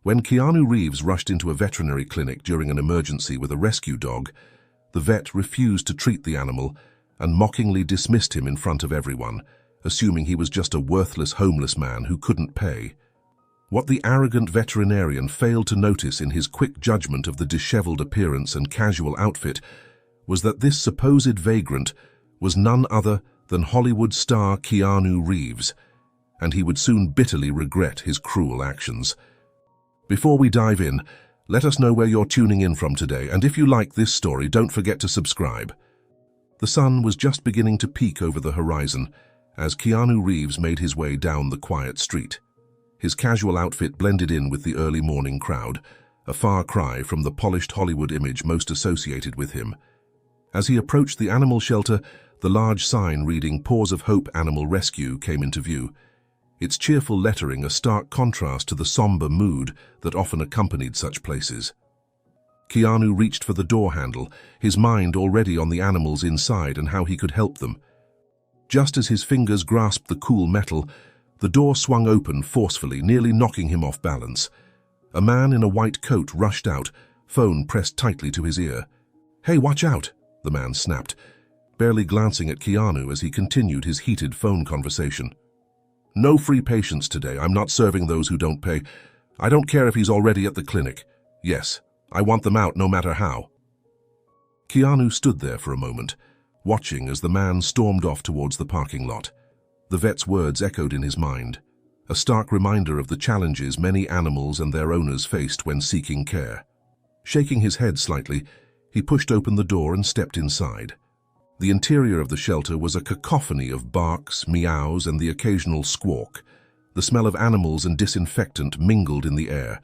When Keanu Reeves rushed into a veterinary clinic during an emergency with a rescue dog, the vet refused to treat the animal and mockingly dismissed him in front of everyone, assuming he was just a worthless homeless man who couldn't pay. What the arrogant veterinarian failed to notice in his quick judgment of the disheveled appearance and casual outfit was that this supposed vagrant was none other than Hollywood star Keanu Reeves, and he would soon bitterly regret his cruel actions. Before we dive in, let us know where you're tuning in from today, and if you like this story, don't forget to subscribe. The sun was just beginning to peek over the horizon as Keanu Reeves made his way down the quiet street. His casual outfit blended in with the early morning crowd, a far cry from the polished Hollywood image most associated with him. As he approached the animal shelter, the large sign reading "Paws of Hope Animal Rescue" came into view. Its cheerful lettering a stark contrast to the somber mood that often accompanied such places. Keanu reached for the door handle, his mind already on the animals inside and how he could help them. Just as his fingers grasped the cool metal, the door swung open forcefully, nearly knocking him off balance. A man in a white coat rushed out, phone pressed tightly to his ear. "Hey, watch out," the man snapped, barely glancing at Keanu as he continued his heated phone conversation. "No free patients today. I'm not serving those who don't pay. I don't care if he's already at the clinic. Yes, I want them out no matter how." Keanu stood there for a moment, watching as the man stormed off towards the parking lot. The vet's words echoed in his mind, a stark reminder of the challenges many animals and their owners faced when seeking care. Shaking his head slightly, he pushed open the door and stepped inside. The interior of the shelter was a cacophony of barks, meows, and the occasional squawk. The smell of animals and disinfectant mingled in the air,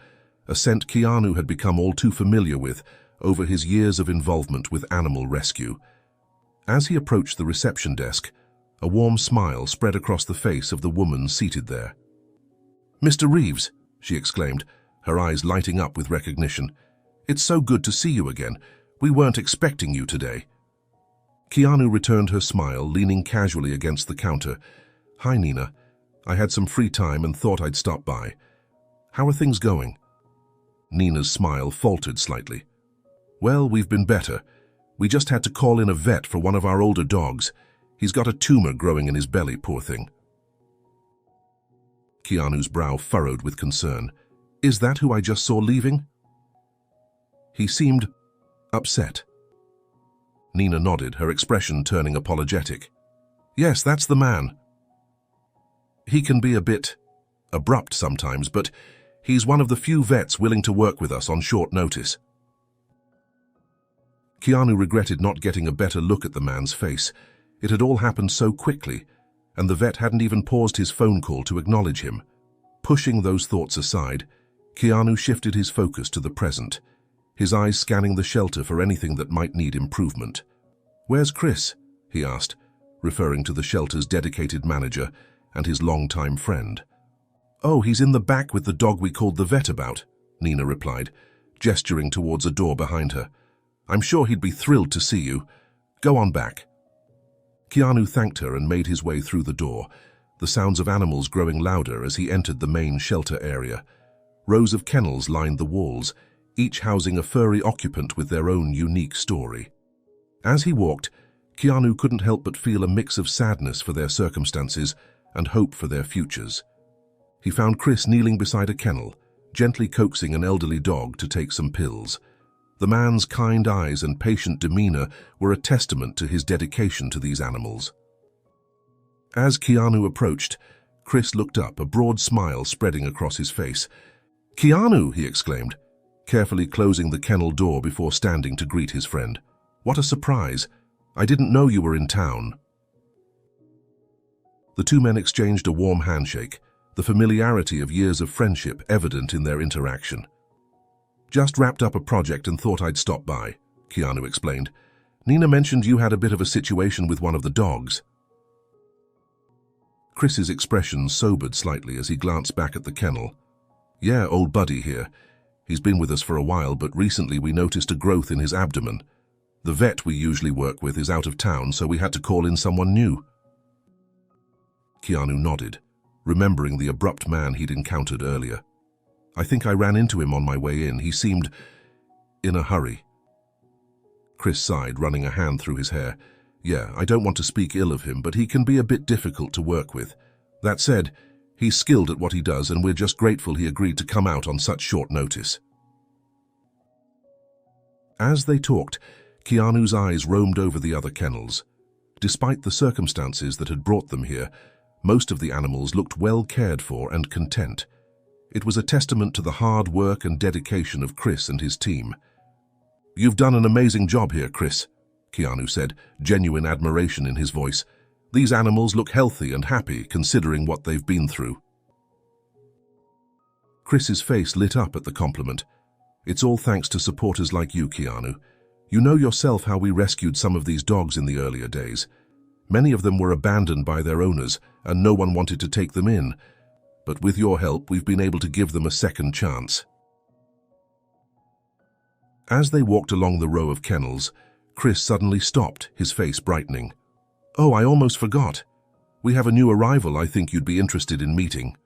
a scent Keanu had become all too familiar with over his years of involvement with animal rescue. As he approached the reception desk, a warm smile spread across the face of the woman seated there. "Mr. Reeves," she exclaimed, her eyes lighting up with recognition. "It's so good to see you again. We weren't expecting you today." Keanu returned her smile, leaning casually against the counter. "Hi, Nina. I had some free time and thought I'd stop by. How are things going?" Nina's smile faltered slightly. "Well, we've been better. We just had to call in a vet for one of our older dogs. He's got a tumor growing in his belly, poor thing." Keanu's brow furrowed with concern. "Is that who I just saw leaving?" He seemed upset. Nina nodded, her expression turning apologetic. "Yes, that's the man. He can be a bit abrupt sometimes, but he's one of the few vets willing to work with us on short notice." Keanu regretted not getting a better look at the man's face. It had all happened so quickly, and the vet hadn't even paused his phone call to acknowledge him. Pushing those thoughts aside, Keanu shifted his focus to the present, his eyes scanning the shelter for anything that might need improvement. "Where's Chris?" he asked, referring to the shelter's dedicated manager and his longtime friend. "Oh, he's in the back with the dog we called the vet about," Nina replied, gesturing towards a door behind her. "I'm sure he'd be thrilled to see you. Go on back." Keanu thanked her and made his way through the door, the sounds of animals growing louder as he entered the main shelter area. Rows of kennels lined the walls, each housing a furry occupant with their own unique story. As he walked, Keanu couldn't help but feel a mix of sadness for their circumstances and hope for their futures. He found Chris kneeling beside a kennel, gently coaxing an elderly dog to take some pills. The man's kind eyes and patient demeanor were a testament to his dedication to these animals. As Keanu approached, Chris looked up, a broad smile spreading across his face. "Keanu!" he exclaimed, carefully closing the kennel door before standing to greet his friend. "What a surprise! I didn't know you were in town." The two men exchanged a warm handshake, the familiarity of years of friendship evident in their interaction. "Just wrapped up a project and thought I'd stop by," Keanu explained. "Nina mentioned you had a bit of a situation with one of the dogs." Chris's expression sobered slightly as he glanced back at the kennel. "Yeah, old buddy here. He's been with us for a while, but recently we noticed a growth in his abdomen. The vet we usually work with is out of town, so we had to call in someone new." Keanu nodded, remembering the abrupt man he'd encountered earlier. I think I ran into him on my way in. He seemed in a hurry. Chris sighed, running a hand through his hair. Yeah, I don't want to speak ill of him, but he can be a bit difficult to work with. That said, he's skilled at what he does, and we're just grateful he agreed to come out on such short notice. As they talked, Keanu's eyes roamed over the other kennels. Despite the circumstances that had brought them here, most of the animals looked well cared for and content. It was a testament to the hard work and dedication of Chris and his team. "You've done an amazing job here, Chris," Keanu said, genuine admiration in his voice. "These animals look healthy and happy, considering what they've been through." Chris's face lit up at the compliment. "It's all thanks to supporters like you, Keanu. You know yourself how we rescued some of these dogs in the earlier days. Many of them were abandoned by their owners, and no one wanted to take them in. But with your help, we've been able to give them a second chance." As they walked along the row of kennels, Chris suddenly stopped, his face brightening. "Oh, I almost forgot. We have a new arrival I think you'd be interested in meeting."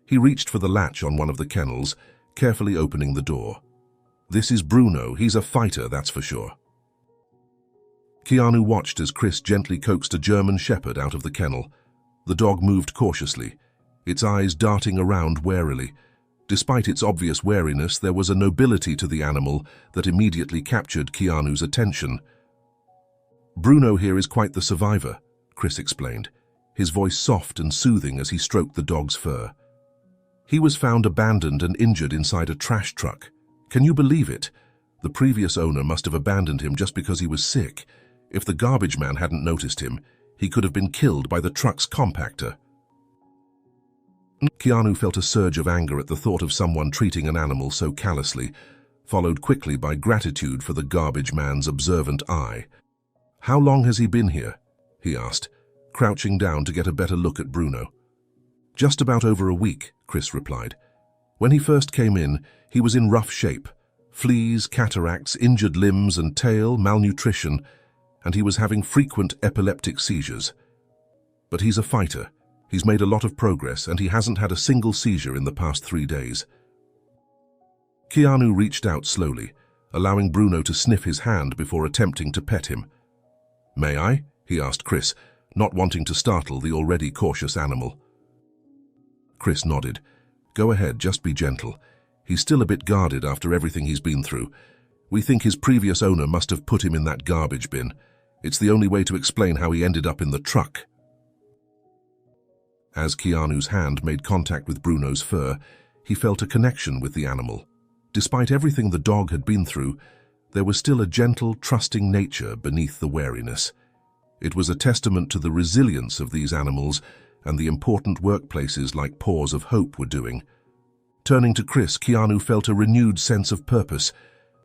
He reached for the latch on one of the kennels, carefully opening the door. "This is Bruno. He's a fighter, that's for sure." Keanu watched as Chris gently coaxed a German Shepherd out of the kennel. The dog moved cautiously, its eyes darting around warily. Despite its obvious wariness, there was a nobility to the animal that immediately captured Keanu's attention. "Bruno here is quite the survivor," Chris explained, his voice soft and soothing as he stroked the dog's fur. "He was found abandoned and injured inside a trash truck. Can you believe it? The previous owner must have abandoned him just because he was sick. If the garbage man hadn't noticed him, he could have been killed by the truck's compactor." Keanu felt a surge of anger at the thought of someone treating an animal so callously, followed quickly by gratitude for the garbage man's observant eye. "How long has he been here?" he asked, crouching down to get a better look at Bruno. "Just about over a week," Chris replied. "When he first came in, he was in rough shape. Fleas, cataracts, injured limbs and tail, malnutrition, and he was having frequent epileptic seizures. But he's a fighter. He's made a lot of progress, and he hasn't had a single seizure in the past 3 days." Keanu reached out slowly, allowing Bruno to sniff his hand before attempting to pet him. "May I?" he asked Chris, not wanting to startle the already cautious animal. Chris nodded. "Go ahead, just be gentle. He's still a bit guarded after everything he's been through. We think his previous owner must have put him in that garbage bin. It's the only way to explain how he ended up in the truck." As Keanu's hand made contact with Bruno's fur, he felt a connection with the animal. Despite everything the dog had been through, there was still a gentle, trusting nature beneath the wariness. It was a testament to the resilience of these animals and the important workplaces like Paws of Hope were doing. Turning to Chris, Keanu felt a renewed sense of purpose.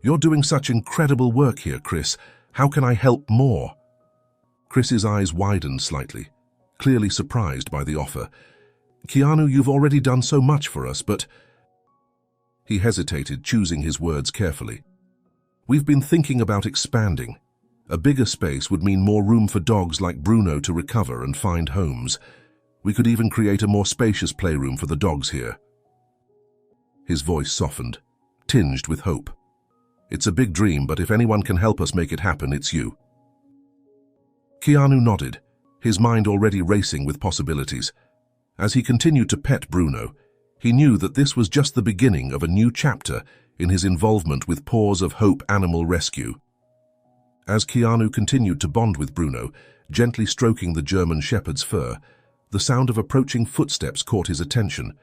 "You're doing such incredible work here, Chris. How can I help more?" Chris's eyes widened slightly, clearly surprised by the offer. "Keanu, you've already done so much for us, but—" He hesitated, choosing his words carefully. "We've been thinking about expanding. A bigger space would mean more room for dogs like Bruno to recover and find homes. We could even create a more spacious playroom for the dogs here." His voice softened, tinged with hope. "It's a big dream, but if anyone can help us make it happen, it's you." Keanu nodded, his mind already racing with possibilities. As he continued to pet Bruno, he knew that this was just the beginning of a new chapter in his involvement with Paws of Hope Animal Rescue. As Keanu continued to bond with Bruno, gently stroking the German Shepherd's fur, the sound of approaching footsteps caught his attention.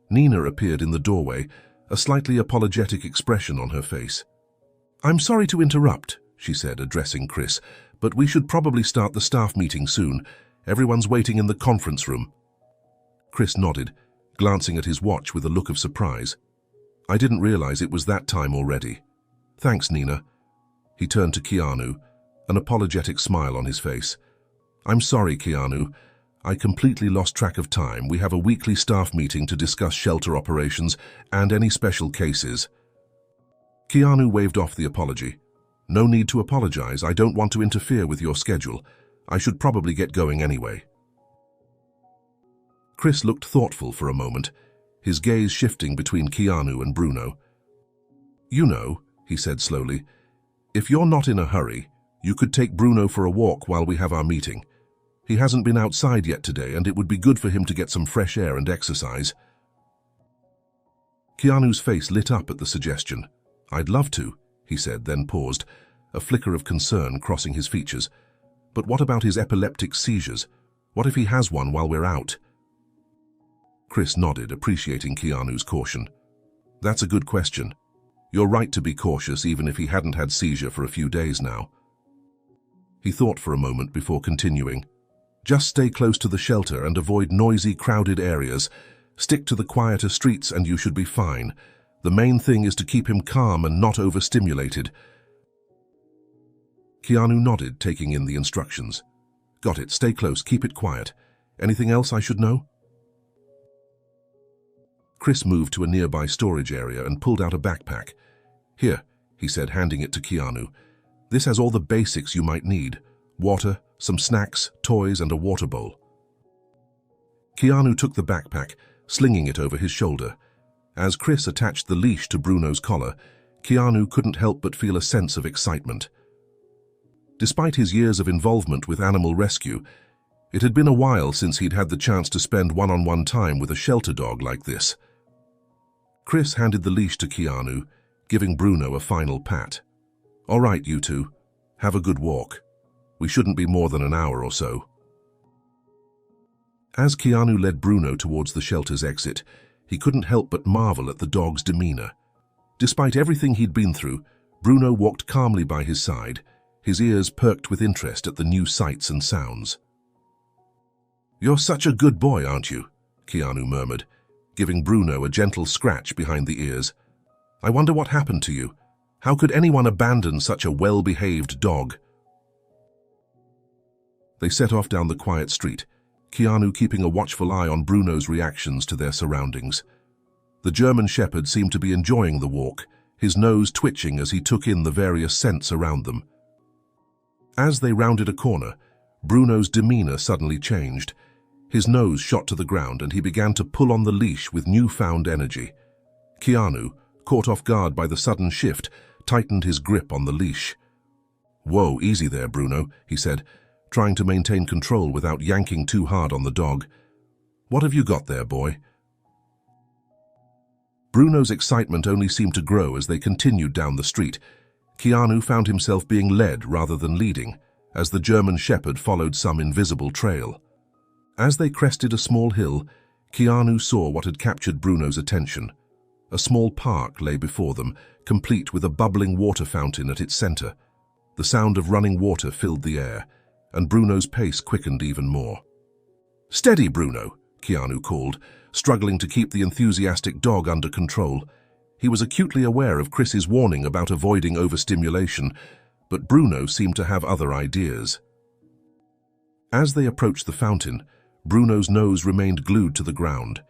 Nina appeared in the doorway, a slightly apologetic expression on her face. "I'm sorry to interrupt," she said, addressing Chris, "but we should probably start the staff meeting soon. Everyone's waiting in the conference room." Chris nodded, glancing at his watch with a look of surprise. "I didn't realize it was that time already." "Thanks, Nina." He turned to Keanu, an apologetic smile on his face. "I'm sorry, Keanu. I completely lost track of time. We have a weekly staff meeting to discuss shelter operations and any special cases." Keanu waved off the apology. "No need to apologize. I don't want to interfere with your schedule. I should probably get going anyway." Chris looked thoughtful for a moment, his gaze shifting between Keanu and Bruno. "You know," he said slowly, "if you're not in a hurry, you could take Bruno for a walk while we have our meeting. He hasn't been outside yet today, and it would be good for him to get some fresh air and exercise." Keanu's face lit up at the suggestion. "I'd love to," he said, then paused, a flicker of concern crossing his features. "But what about his epileptic seizures? What if he has one while we're out?" Chris nodded, appreciating Keanu's caution. "That's a good question. You're right to be cautious even if he hadn't had seizure for a few days now." He thought for a moment before continuing. "Just stay close to the shelter and avoid noisy, crowded areas. Stick to the quieter streets and you should be fine. The main thing is to keep him calm and not overstimulated." Keanu nodded, taking in the instructions. "Got it. Stay close. Keep it quiet. Anything else I should know?" Chris moved to a nearby storage area and pulled out a backpack. "Here," he said, handing it to Keanu. "This has all the basics you might need. Water, some snacks, toys, and a water bowl." Keanu took the backpack, slinging it over his shoulder. As Chris attached the leash to Bruno's collar, Keanu couldn't help but feel a sense of excitement. Despite his years of involvement with animal rescue, it had been a while since he'd had the chance to spend one-on-one time with a shelter dog like this. Chris handed the leash to Keanu, giving Bruno a final pat. "All right, you two. Have a good walk. We shouldn't be more than an hour or so." As Keanu led Bruno towards the shelter's exit, he couldn't help but marvel at the dog's demeanor. Despite everything he'd been through, Bruno walked calmly by his side, his ears perked with interest at the new sights and sounds. "You're such a good boy, aren't you?" Keanu murmured, giving Bruno a gentle scratch behind the ears. "I wonder what happened to you. How could anyone abandon such a well-behaved dog?" They set off down the quiet street, Keanu keeping a watchful eye on Bruno's reactions to their surroundings. The German Shepherd seemed to be enjoying the walk, his nose twitching as he took in the various scents around them. As they rounded a corner, Bruno's demeanor suddenly changed. His nose shot to the ground and he began to pull on the leash with newfound energy. Keanu, caught off guard by the sudden shift, tightened his grip on the leash. "Whoa, easy there, Bruno," he said, trying to maintain control without yanking too hard on the dog. "What have you got there, boy?" Bruno's excitement only seemed to grow as they continued down the street. Keanu found himself being led rather than leading, as the German Shepherd followed some invisible trail. As they crested a small hill, Keanu saw what had captured Bruno's attention. A small park lay before them, complete with a bubbling water fountain at its center. The sound of running water filled the air, and Bruno's pace quickened even more. "Steady, Bruno," Keanu called, struggling to keep the enthusiastic dog under control. He was acutely aware of Chris's warning about avoiding overstimulation, but Bruno seemed to have other ideas. As they approached the fountain, Bruno's nose remained glued to the ground.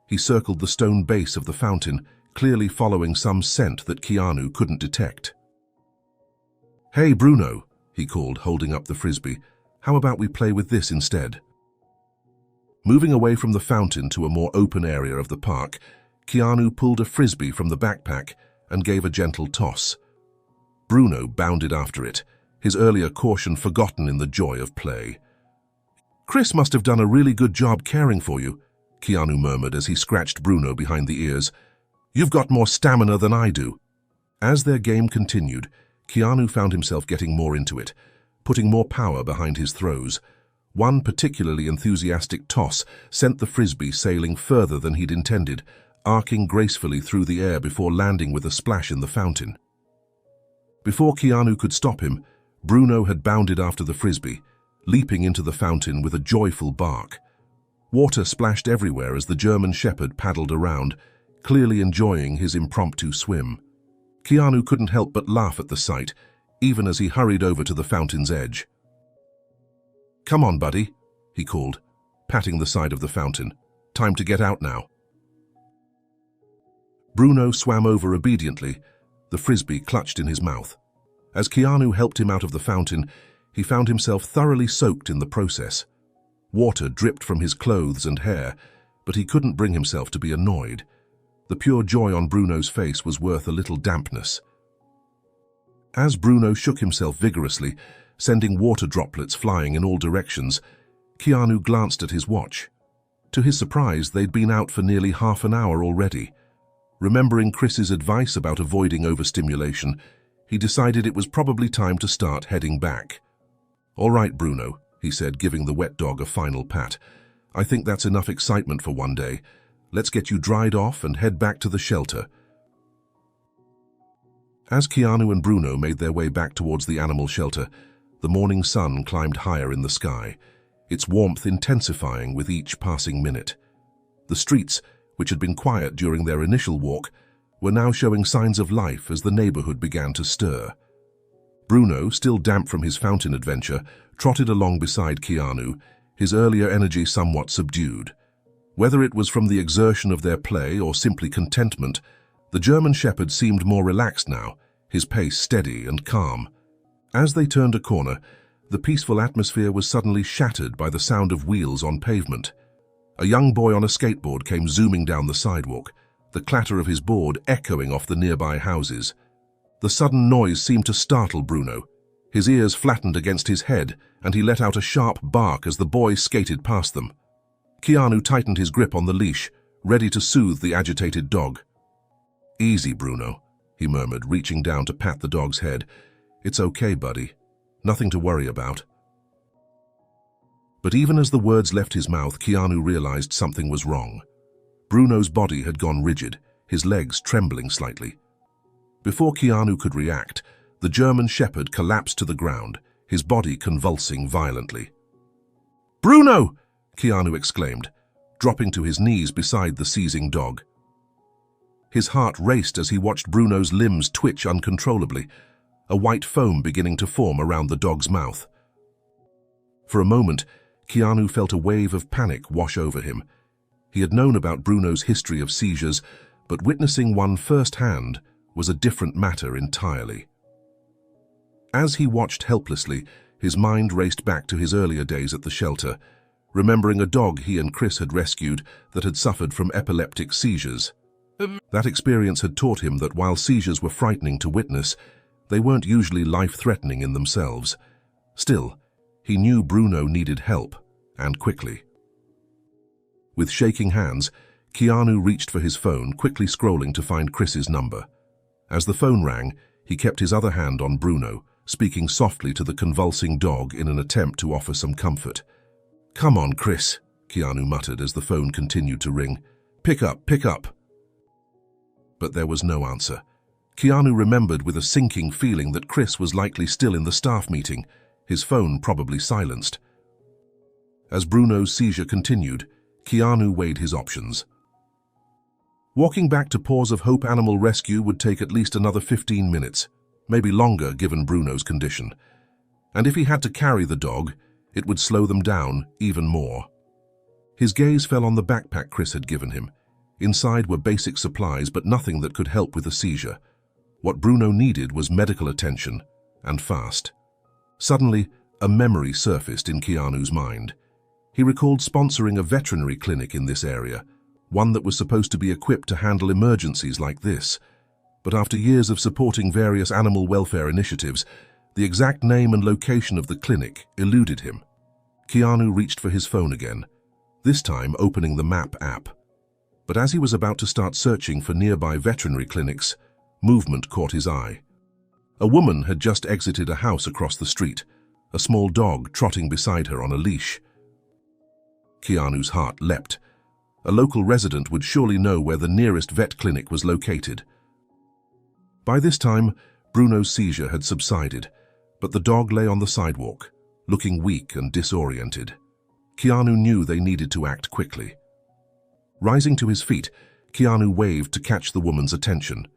He circled the stone base of the fountain, clearly following some scent that Keanu couldn't detect. "Hey, Bruno," he called, holding up the frisbee. "How about we play with this instead?" Moving away from the fountain to a more open area of the park, Keanu pulled a frisbee from the backpack and gave a gentle toss. Bruno bounded after it, his earlier caution forgotten in the joy of play. "Chris must have done a really good job caring for you," Keanu murmured as he scratched Bruno behind the ears. "You've got more stamina than I do." As their game continued, Keanu found himself getting more into it, putting more power behind his throws. One particularly enthusiastic toss sent the frisbee sailing further than he'd intended, arcing gracefully through the air before landing with a splash in the fountain. Before Keanu could stop him, Bruno had bounded after the frisbee, leaping into the fountain with a joyful bark. Water splashed everywhere as the German Shepherd paddled around, clearly enjoying his impromptu swim. Keanu couldn't help but laugh at the sight, even as he hurried over to the fountain's edge. "Come on, buddy," he called, patting the side of the fountain. "Time to get out now." Bruno swam over obediently, the frisbee clutched in his mouth. As Keanu helped him out of the fountain, he found himself thoroughly soaked in the process. Water dripped from his clothes and hair, but he couldn't bring himself to be annoyed. The pure joy on Bruno's face was worth a little dampness. As Bruno shook himself vigorously, sending water droplets flying in all directions, Keanu glanced at his watch. To his surprise, they'd been out for nearly half an hour already. Remembering Chris's advice about avoiding overstimulation, he decided it was probably time to start heading back. "All right, Bruno," he said, giving the wet dog a final pat. "I think that's enough excitement for one day. Let's get you dried off and head back to the shelter." As Keanu and Bruno made their way back towards the animal shelter, the morning sun climbed higher in the sky, its warmth intensifying with each passing minute. The streets, which had been quiet during their initial walk, were now showing signs of life as the neighborhood began to stir. Bruno, still damp from his fountain adventure, trotted along beside Keanu, his earlier energy somewhat subdued. Whether it was from the exertion of their play or simply contentment, the German Shepherd seemed more relaxed now, his pace steady and calm. As they turned a corner, the peaceful atmosphere was suddenly shattered by the sound of wheels on pavement. A young boy on a skateboard came zooming down the sidewalk, the clatter of his board echoing off the nearby houses. The sudden noise seemed to startle Bruno. His ears flattened against his head, and he let out a sharp bark as the boy skated past them. Keanu tightened his grip on the leash, ready to soothe the agitated dog. "Easy, Bruno," he murmured, reaching down to pat the dog's head. "It's okay, buddy. Nothing to worry about." But even as the words left his mouth, Keanu realized something was wrong. Bruno's body had gone rigid, his legs trembling slightly. Before Keanu could react, the German Shepherd collapsed to the ground, his body convulsing violently. "Bruno!" Keanu exclaimed, dropping to his knees beside the seizing dog. His heart raced as he watched Bruno's limbs twitch uncontrollably, a white foam beginning to form around the dog's mouth. For a moment, Keanu felt a wave of panic wash over him. He had known about Bruno's history of seizures, but witnessing one firsthand was a different matter entirely. As he watched helplessly, his mind raced back to his earlier days at the shelter, remembering a dog he and Chris had rescued that had suffered from epileptic seizures. That experience had taught him that while seizures were frightening to witness, they weren't usually life-threatening in themselves. Still, he knew Bruno needed help, and quickly. With shaking hands, Keanu reached for his phone, quickly scrolling to find Chris's number. As the phone rang, he kept his other hand on Bruno, speaking softly to the convulsing dog in an attempt to offer some comfort. "Come on, Chris," Keanu muttered as the phone continued to ring. Pick up, pick up." But there was no answer. Keanu remembered with a sinking feeling that Chris was likely still in the staff meeting, his phone probably silenced. As Bruno's seizure continued, Keanu weighed his options. Walking back to Paws of Hope Animal Rescue would take at least another 15 minutes, maybe longer given Bruno's condition. And if he had to carry the dog, it would slow them down even more. His gaze fell on the backpack Chris had given him. Inside were basic supplies, but nothing that could help with a seizure. What Bruno needed was medical attention, and fast. Suddenly, a memory surfaced in Keanu's mind. He recalled sponsoring a veterinary clinic in this area, one that was supposed to be equipped to handle emergencies like this. But after years of supporting various animal welfare initiatives, the exact name and location of the clinic eluded him. Keanu reached for his phone again, this time opening the map app. But as he was about to start searching for nearby veterinary clinics, movement caught his eye. A woman had just exited a house across the street, a small dog trotting beside her on a leash. Keanu's heart leapt. A local resident would surely know where the nearest vet clinic was located. By this time, Bruno's seizure had subsided, but the dog lay on the sidewalk, looking weak and disoriented. Keanu knew they needed to act quickly. Rising to his feet, Keanu waved to catch the woman's attention.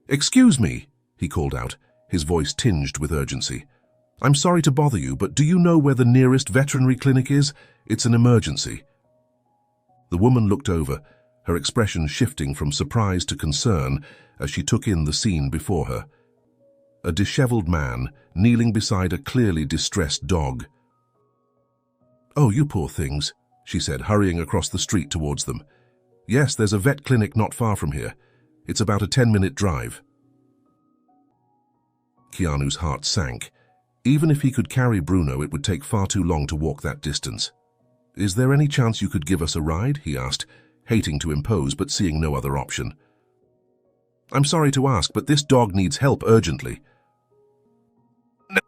"Excuse me," he called out, his voice tinged with urgency. "I'm sorry to bother you, but do you know where the nearest veterinary clinic is? It's an emergency." The woman looked over, her expression shifting from surprise to concern as she took in the scene before her. A disheveled man kneeling beside a clearly distressed dog. "Oh, you poor things," she said, hurrying across the street towards them. Yes, there's a vet clinic not far from here. It's about a 10-minute drive. Keanu's heart sank. Even if he could carry Bruno, it would take far too long to walk that distance. Is there any chance you could give us a ride? He asked, hating to impose but seeing no other option. I'm sorry to ask, but this dog needs help urgently.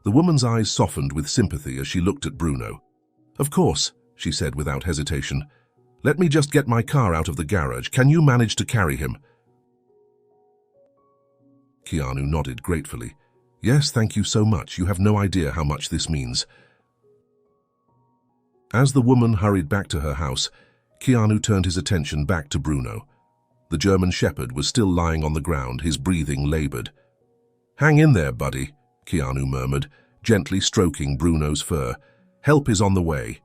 The woman's eyes softened with sympathy as she looked at Bruno. Of course, she said without hesitation. Let me just get my car out of the garage. Can you manage to carry him? Keanu nodded gratefully. Yes, thank you so much. You have no idea how much this means. As the woman hurried back to her house, Keanu turned his attention back to Bruno. The German Shepherd was still lying on the ground, his breathing labored. Hang in there, buddy, Keanu murmured, gently stroking Bruno's fur. Help is on the way.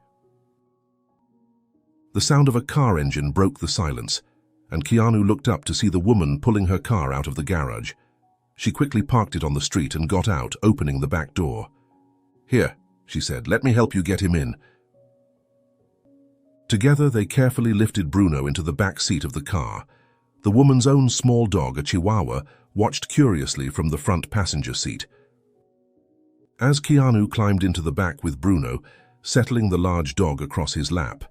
The sound of a car engine broke the silence, and Keanu looked up to see the woman pulling her car out of the garage. She quickly parked it on the street and got out, opening the back door. Here, she said, let me help you get him in. Together, they carefully lifted Bruno into the back seat of the car. The woman's own small dog, a Chihuahua, watched curiously from the front passenger seat. As Keanu climbed into the back with Bruno, settling the large dog across his lap,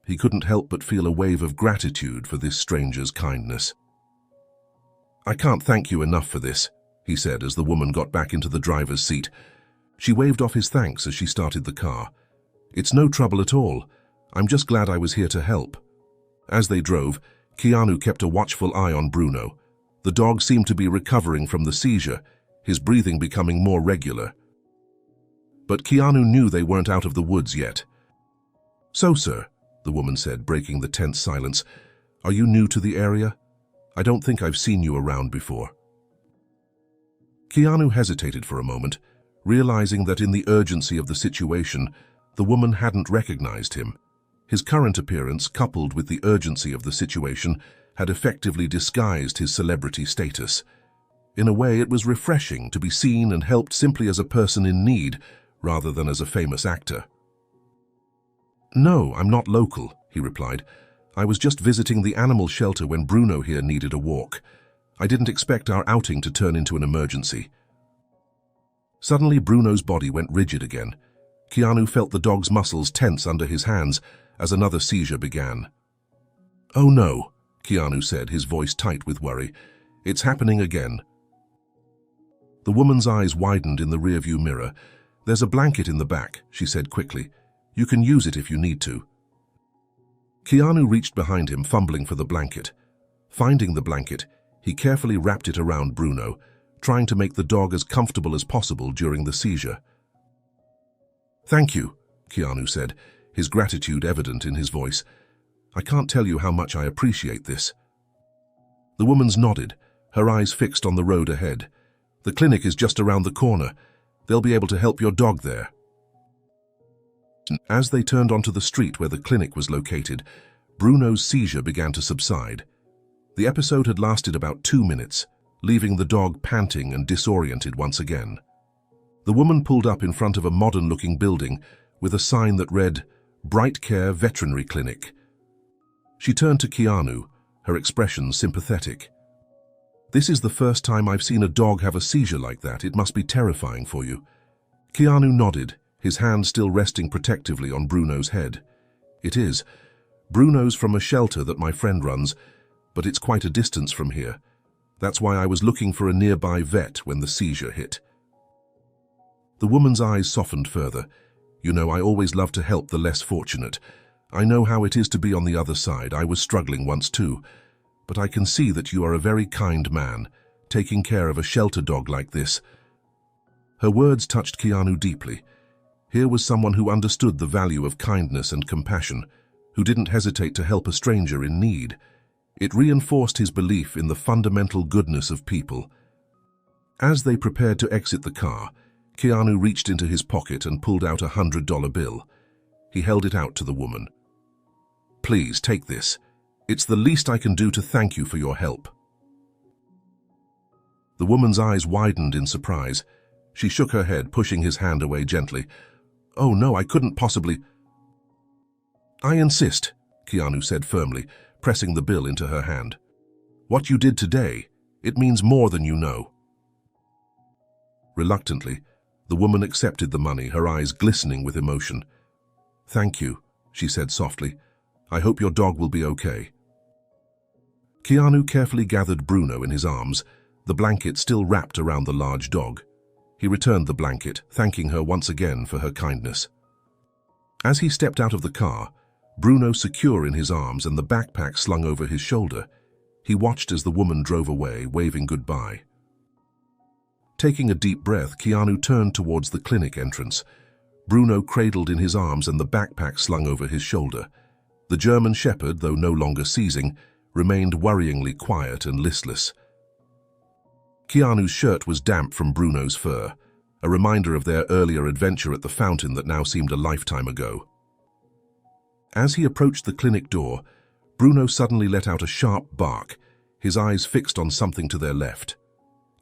he couldn't help but feel a wave of gratitude for this stranger's kindness. I can't thank you enough for this, he said as the woman got back into the driver's seat. She waved off his thanks as she started the car. It's no trouble at all. I'm just glad I was here to help. As they drove, Keanu kept a watchful eye on Bruno. The dog seemed to be recovering from the seizure, his breathing becoming more regular. But Keanu knew they weren't out of the woods yet. So, sir, the woman said, breaking the tense silence, are you new to the area? I don't think I've seen you around before. Keanu hesitated for a moment, realizing that in the urgency of the situation, the woman hadn't recognized him. His current appearance, coupled with the urgency of the situation, had effectively disguised his celebrity status. In a way, it was refreshing to be seen and helped simply as a person in need, rather than as a famous actor. No, I'm not local, he replied. I was just visiting the animal shelter when Bruno here needed a walk. I didn't expect our outing to turn into an emergency. Suddenly, Bruno's body went rigid again. Keanu felt the dog's muscles tense under his hands as another seizure began. Oh no, Keanu said, his voice tight with worry. It's happening again. The woman's eyes widened in the rearview mirror. There's a blanket in the back, she said quickly. You can use it if you need to. Keanu reached behind him, fumbling for the blanket. Finding the blanket, he carefully wrapped it around Bruno, trying to make the dog as comfortable as possible during the seizure. Thank you, Keanu said, his gratitude evident in his voice. I can't tell you how much I appreciate this. The woman nodded, her eyes fixed on the road ahead. The clinic is just around the corner. They'll be able to help your dog there. As they turned onto the street where the clinic was located, Bruno's seizure began to subside. The episode had lasted about 2 minutes, leaving the dog panting and disoriented once again. The woman pulled up in front of a modern-looking building with a sign that read, Bright Care Veterinary Clinic. She turned to Keanu, her expression sympathetic. This is the first time I've seen a dog have a seizure like that. It must be terrifying for you. Keanu nodded, his hand still resting protectively on Bruno's head. It is. Bruno's from a shelter that my friend runs, but it's quite a distance from here. That's why I was looking for a nearby vet when the seizure hit. The woman's eyes softened further. You know, I always love to help the less fortunate. I know how it is to be on the other side. I was struggling once too. But I can see that you are a very kind man, taking care of a shelter dog like this. Her words touched Keanu deeply. Here was someone who understood the value of kindness and compassion, who didn't hesitate to help a stranger in need. It reinforced his belief in the fundamental goodness of people. As they prepared to exit the car, Keanu reached into his pocket and pulled out a $100 bill. He held it out to the woman. Please, take this. It's the least I can do to thank you for your help. The woman's eyes widened in surprise. She shook her head, pushing his hand away gently. Oh no, I couldn't possibly. I insist, Keanu said firmly, pressing the bill into her hand. "What you did today, it means more than you know." Reluctantly, the woman accepted the money, her eyes glistening with emotion. "Thank you," she said softly. "I hope your dog will be okay." Keanu carefully gathered Bruno in his arms, the blanket still wrapped around the large dog. He returned the blanket, thanking her once again for her kindness. As he stepped out of the car, Bruno secure in his arms and the backpack slung over his shoulder, he watched as the woman drove away, waving goodbye. Taking a deep breath, Keanu turned towards the clinic entrance, Bruno cradled in his arms and the backpack slung over his shoulder. The German shepherd, though no longer seizing, remained worryingly quiet and listless. Keanu's shirt was damp from Bruno's fur, a reminder of their earlier adventure at the fountain that now seemed a lifetime ago. As he approached the clinic door, Bruno suddenly let out a sharp bark, his eyes fixed on something to their left.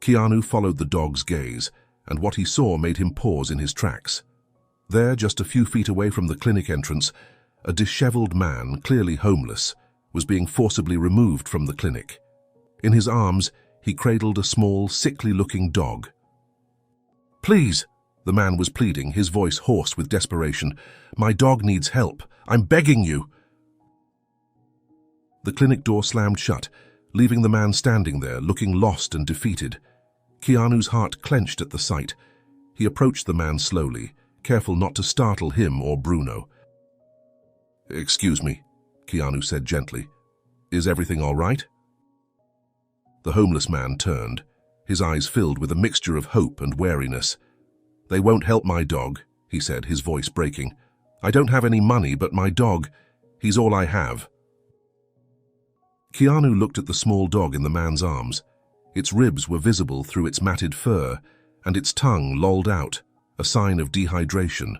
Keanu followed the dog's gaze, and what he saw made him pause in his tracks. There, just a few feet away from the clinic entrance, a disheveled man, clearly homeless, was being forcibly removed from the clinic. In his arms, he cradled a small, sickly-looking dog. "Please," the man was pleading, his voice hoarse with desperation. "My dog needs help. I'm begging you." The clinic door slammed shut, leaving the man standing there, looking lost and defeated. Keanu's heart clenched at the sight. He approached the man slowly, careful not to startle him or Bruno. "Excuse me," Keanu said gently. "Is everything all right?" The homeless man turned, his eyes filled with a mixture of hope and wariness. "They won't help my dog," he said, his voice breaking. "I don't have any money, but my dog, he's all I have." Keanu looked at the small dog in the man's arms. Its ribs were visible through its matted fur, and its tongue lolled out, a sign of dehydration.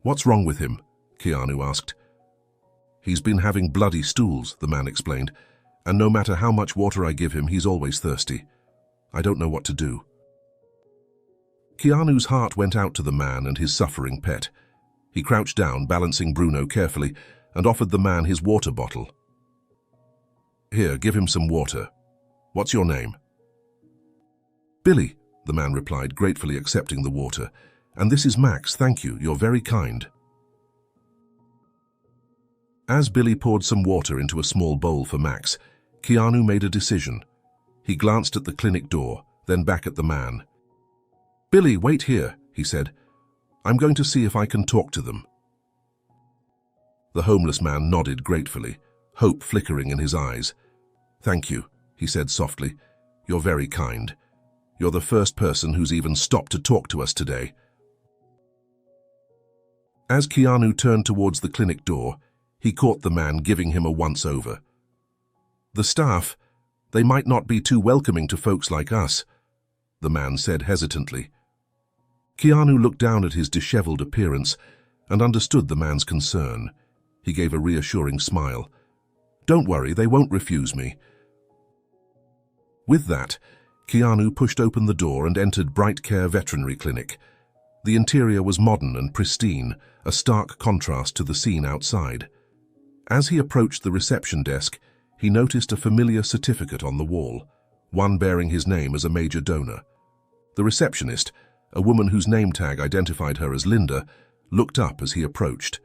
"What's wrong with him?" Keanu asked. "He's been having bloody stools," the man explained, "and no matter how much water I give him, he's always thirsty. I don't know what to do." Keanu's heart went out to the man and his suffering pet. He crouched down, balancing Bruno carefully, and offered the man his water bottle. "Here, give him some water. What's your name?" "Billy," the man replied, gratefully accepting the water. "And this is Max, thank you, you're very kind." As Billy poured some water into a small bowl for Max, Keanu made a decision. He glanced at the clinic door, then back at the man. "Billy, wait here," he said. "I'm going to see if I can talk to them." The homeless man nodded gratefully, hope flickering in his eyes. "Thank you," he said softly. "You're very kind. You're the first person who's even stopped to talk to us today." As Keanu turned towards the clinic door, he caught the man giving him a once-over. "The staff, they might not be too welcoming to folks like us," the man said hesitantly. Keanu looked down at his disheveled appearance and understood the man's concern. He gave a reassuring smile. "Don't worry, they won't refuse me." With that, Keanu pushed open the door and entered Bright Care Veterinary Clinic. The interior was modern and pristine, a stark contrast to the scene outside. As he approached the reception desk, he noticed a familiar certificate on the wall, one bearing his name as a major donor. The receptionist, a woman whose name tag identified her as Linda, looked up as he approached.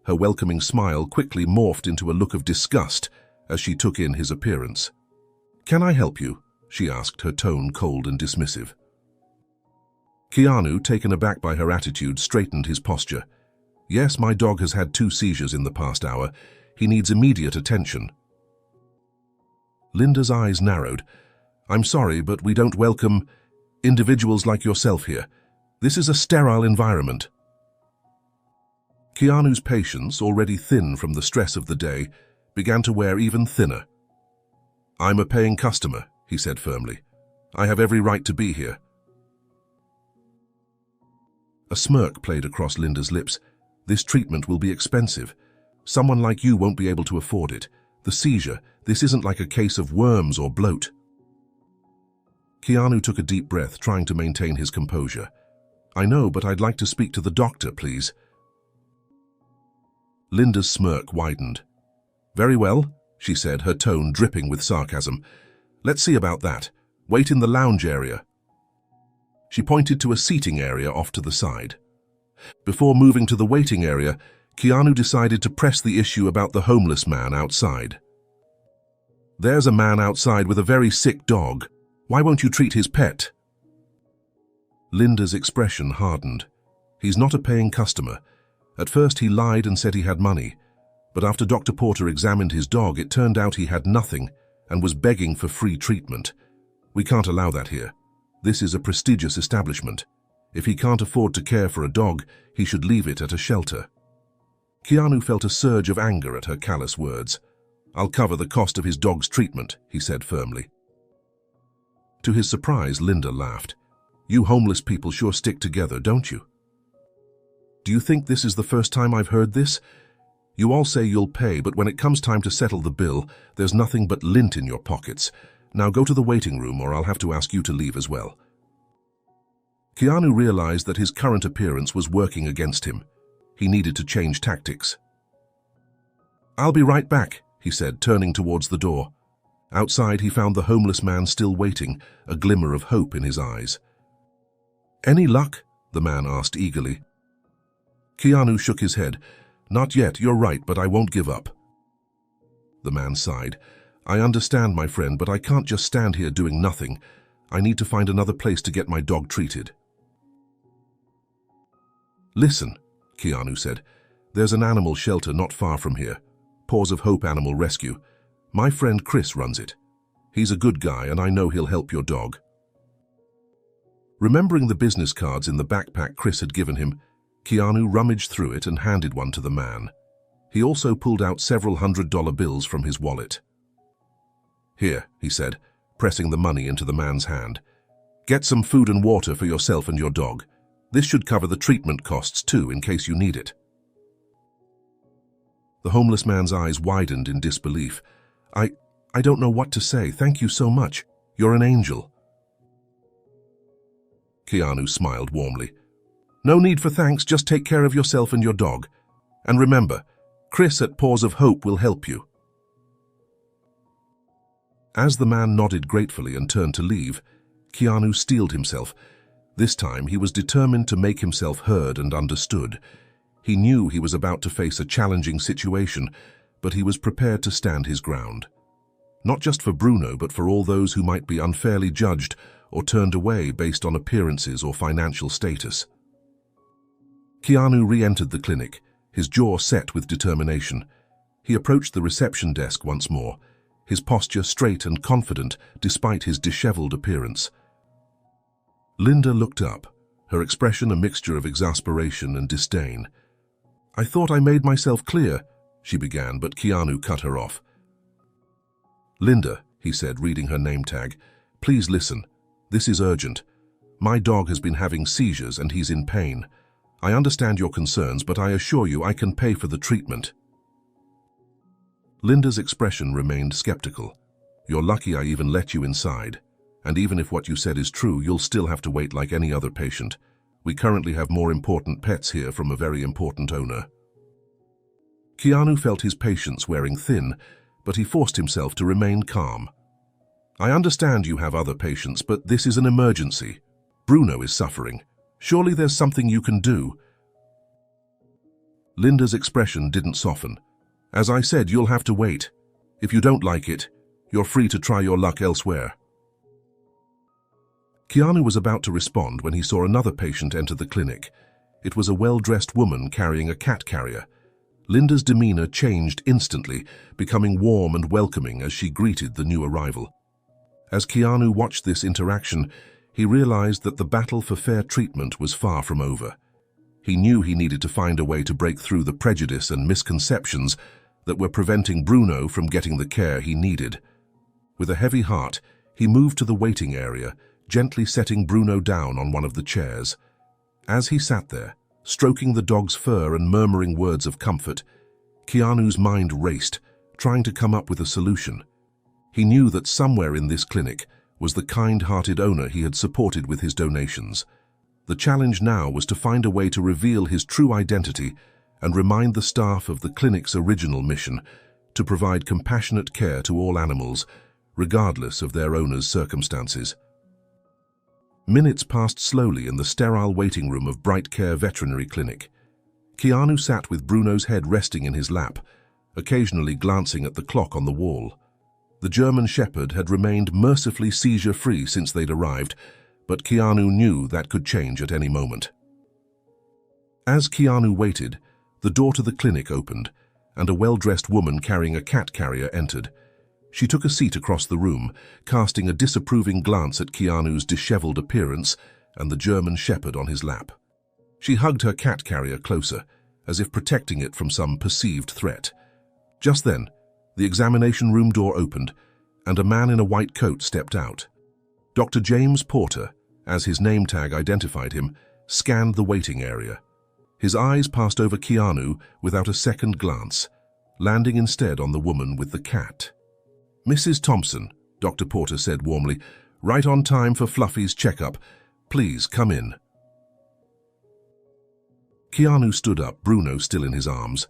Her welcoming smile quickly morphed into a look of disgust as she took in his appearance. "Can I help you?" she asked, her tone cold and dismissive. Keanu, taken aback by her attitude, straightened his posture. "Yes, my dog has had 2 seizures in the past hour. He needs immediate attention." Linda's eyes narrowed. "I'm sorry, but we don't welcome individuals like yourself here. This is a sterile environment." Keanu's patience, already thin from the stress of the day, began to wear even thinner. "I'm a paying customer," he said firmly. "I have every right to be here." A smirk played across Linda's lips. "This treatment will be expensive. Someone like you won't be able to afford it. The seizure, this isn't like a case of worms or bloat." Keanu took a deep breath, trying to maintain his composure. "I know, but I'd like to speak to the doctor, please." Linda's smirk widened. "Very well," she said, her tone dripping with sarcasm. "Let's see about that. Wait in the lounge area." She pointed to a seating area off to the side. Before moving to the waiting area, Keanu decided to press the issue about the homeless man outside. "There's a man outside with a very sick dog. Why won't you treat his pet?" Linda's expression hardened. "He's not a paying customer. At first he lied and said he had money, but after Dr. Porter examined his dog, it turned out he had nothing and was begging for free treatment. We can't allow that here. This is a prestigious establishment. If he can't afford to care for a dog, he should leave it at a shelter." Keanu felt a surge of anger at her callous words. "I'll cover the cost of his dog's treatment," he said firmly. To his surprise, Linda laughed. "You homeless people sure stick together, don't you? Do you think this is the first time I've heard this? You all say you'll pay, but when it comes time to settle the bill, there's nothing but lint in your pockets. Now go to the waiting room or I'll have to ask you to leave as well." Keanu realized that his current appearance was working against him. He needed to change tactics. "I'll be right back," he said, turning towards the door. Outside, he found the homeless man still waiting, a glimmer of hope in his eyes. "Any luck?" the man asked eagerly. Keanu shook his head. "Not yet, you're right, but I won't give up." The man sighed. "I understand, my friend, but I can't just stand here doing nothing. I need to find another place to get my dog treated." "Listen," Keanu said. "There's an animal shelter not far from here. Paws of Hope Animal Rescue. My friend Chris runs it. He's a good guy and I know he'll help your dog." Remembering the business cards in the backpack Chris had given him, Keanu rummaged through it and handed one to the man. He also pulled out several $100 bills from his wallet. "Here," he said, pressing the money into the man's hand. "Get some food and water for yourself and your dog. This should cover the treatment costs too, in case you need it." The homeless man's eyes widened in disbelief. I don't know what to say. Thank you so much. You're an angel." Keanu smiled warmly. "No need for thanks, just take care of yourself and your dog. And remember, Chris at Paws of Hope will help you." As the man nodded gratefully and turned to leave, Keanu steeled himself. This time he was determined to make himself heard and understood. He knew he was about to face a challenging situation, but he was prepared to stand his ground. Not just for Bruno, but for all those who might be unfairly judged or turned away based on appearances or financial status. Keanu re-entered the clinic, his jaw set with determination. He approached the reception desk once more, his posture straight and confident despite his disheveled appearance. Linda looked up, her expression a mixture of exasperation and disdain. "I thought I made myself clear," she began, but Keanu cut her off. "Linda," he said, reading her name tag, "please listen. This is urgent. My dog has been having seizures and he's in pain. I understand your concerns, but I assure you I can pay for the treatment." Linda's expression remained skeptical. "You're lucky I even let you inside. And even if what you said is true, you'll still have to wait like any other patient. We currently have more important pets here from a very important owner." Keanu felt his patience wearing thin, but he forced himself to remain calm. "I understand you have other patients, but this is an emergency. Bruno is suffering. Surely there's something you can do." Linda's expression didn't soften. "As I said, you'll have to wait. If you don't like it, you're free to try your luck elsewhere." Keanu was about to respond when he saw another patient enter the clinic. It was a well-dressed woman carrying a cat carrier. Linda's demeanor changed instantly, becoming warm and welcoming as she greeted the new arrival. As Keanu watched this interaction, he realized that the battle for fair treatment was far from over. He knew he needed to find a way to break through the prejudice and misconceptions that were preventing Bruno from getting the care he needed. With a heavy heart, he moved to the waiting area, gently setting Bruno down on one of the chairs. As he sat there, stroking the dog's fur and murmuring words of comfort, Keanu's mind raced, trying to come up with a solution. He knew that somewhere in this clinic was the kind-hearted owner he had supported with his donations. The challenge now was to find a way to reveal his true identity and remind the staff of the clinic's original mission, to provide compassionate care to all animals, regardless of their owner's circumstances. Minutes passed slowly in the sterile waiting room of Bright Care Veterinary Clinic. Keanu sat with Bruno's head resting in his lap, occasionally glancing at the clock on the wall. The German Shepherd had remained mercifully seizure-free since they'd arrived, but Keanu knew that could change at any moment. As Keanu waited, the door to the clinic opened, and a well-dressed woman carrying a cat carrier entered. She took a seat across the room, casting a disapproving glance at Keanu's disheveled appearance and the German Shepherd on his lap. She hugged her cat carrier closer, as if protecting it from some perceived threat. Just then, the examination room door opened, and a man in a white coat stepped out. Dr. James Porter, as his name tag identified him, scanned the waiting area. His eyes passed over Keanu without a second glance, landing instead on the woman with the cat. "Mrs. Thompson," Dr. Porter said warmly, "right on time for Fluffy's checkup. Please come in." Keanu stood up, Bruno still in his arms.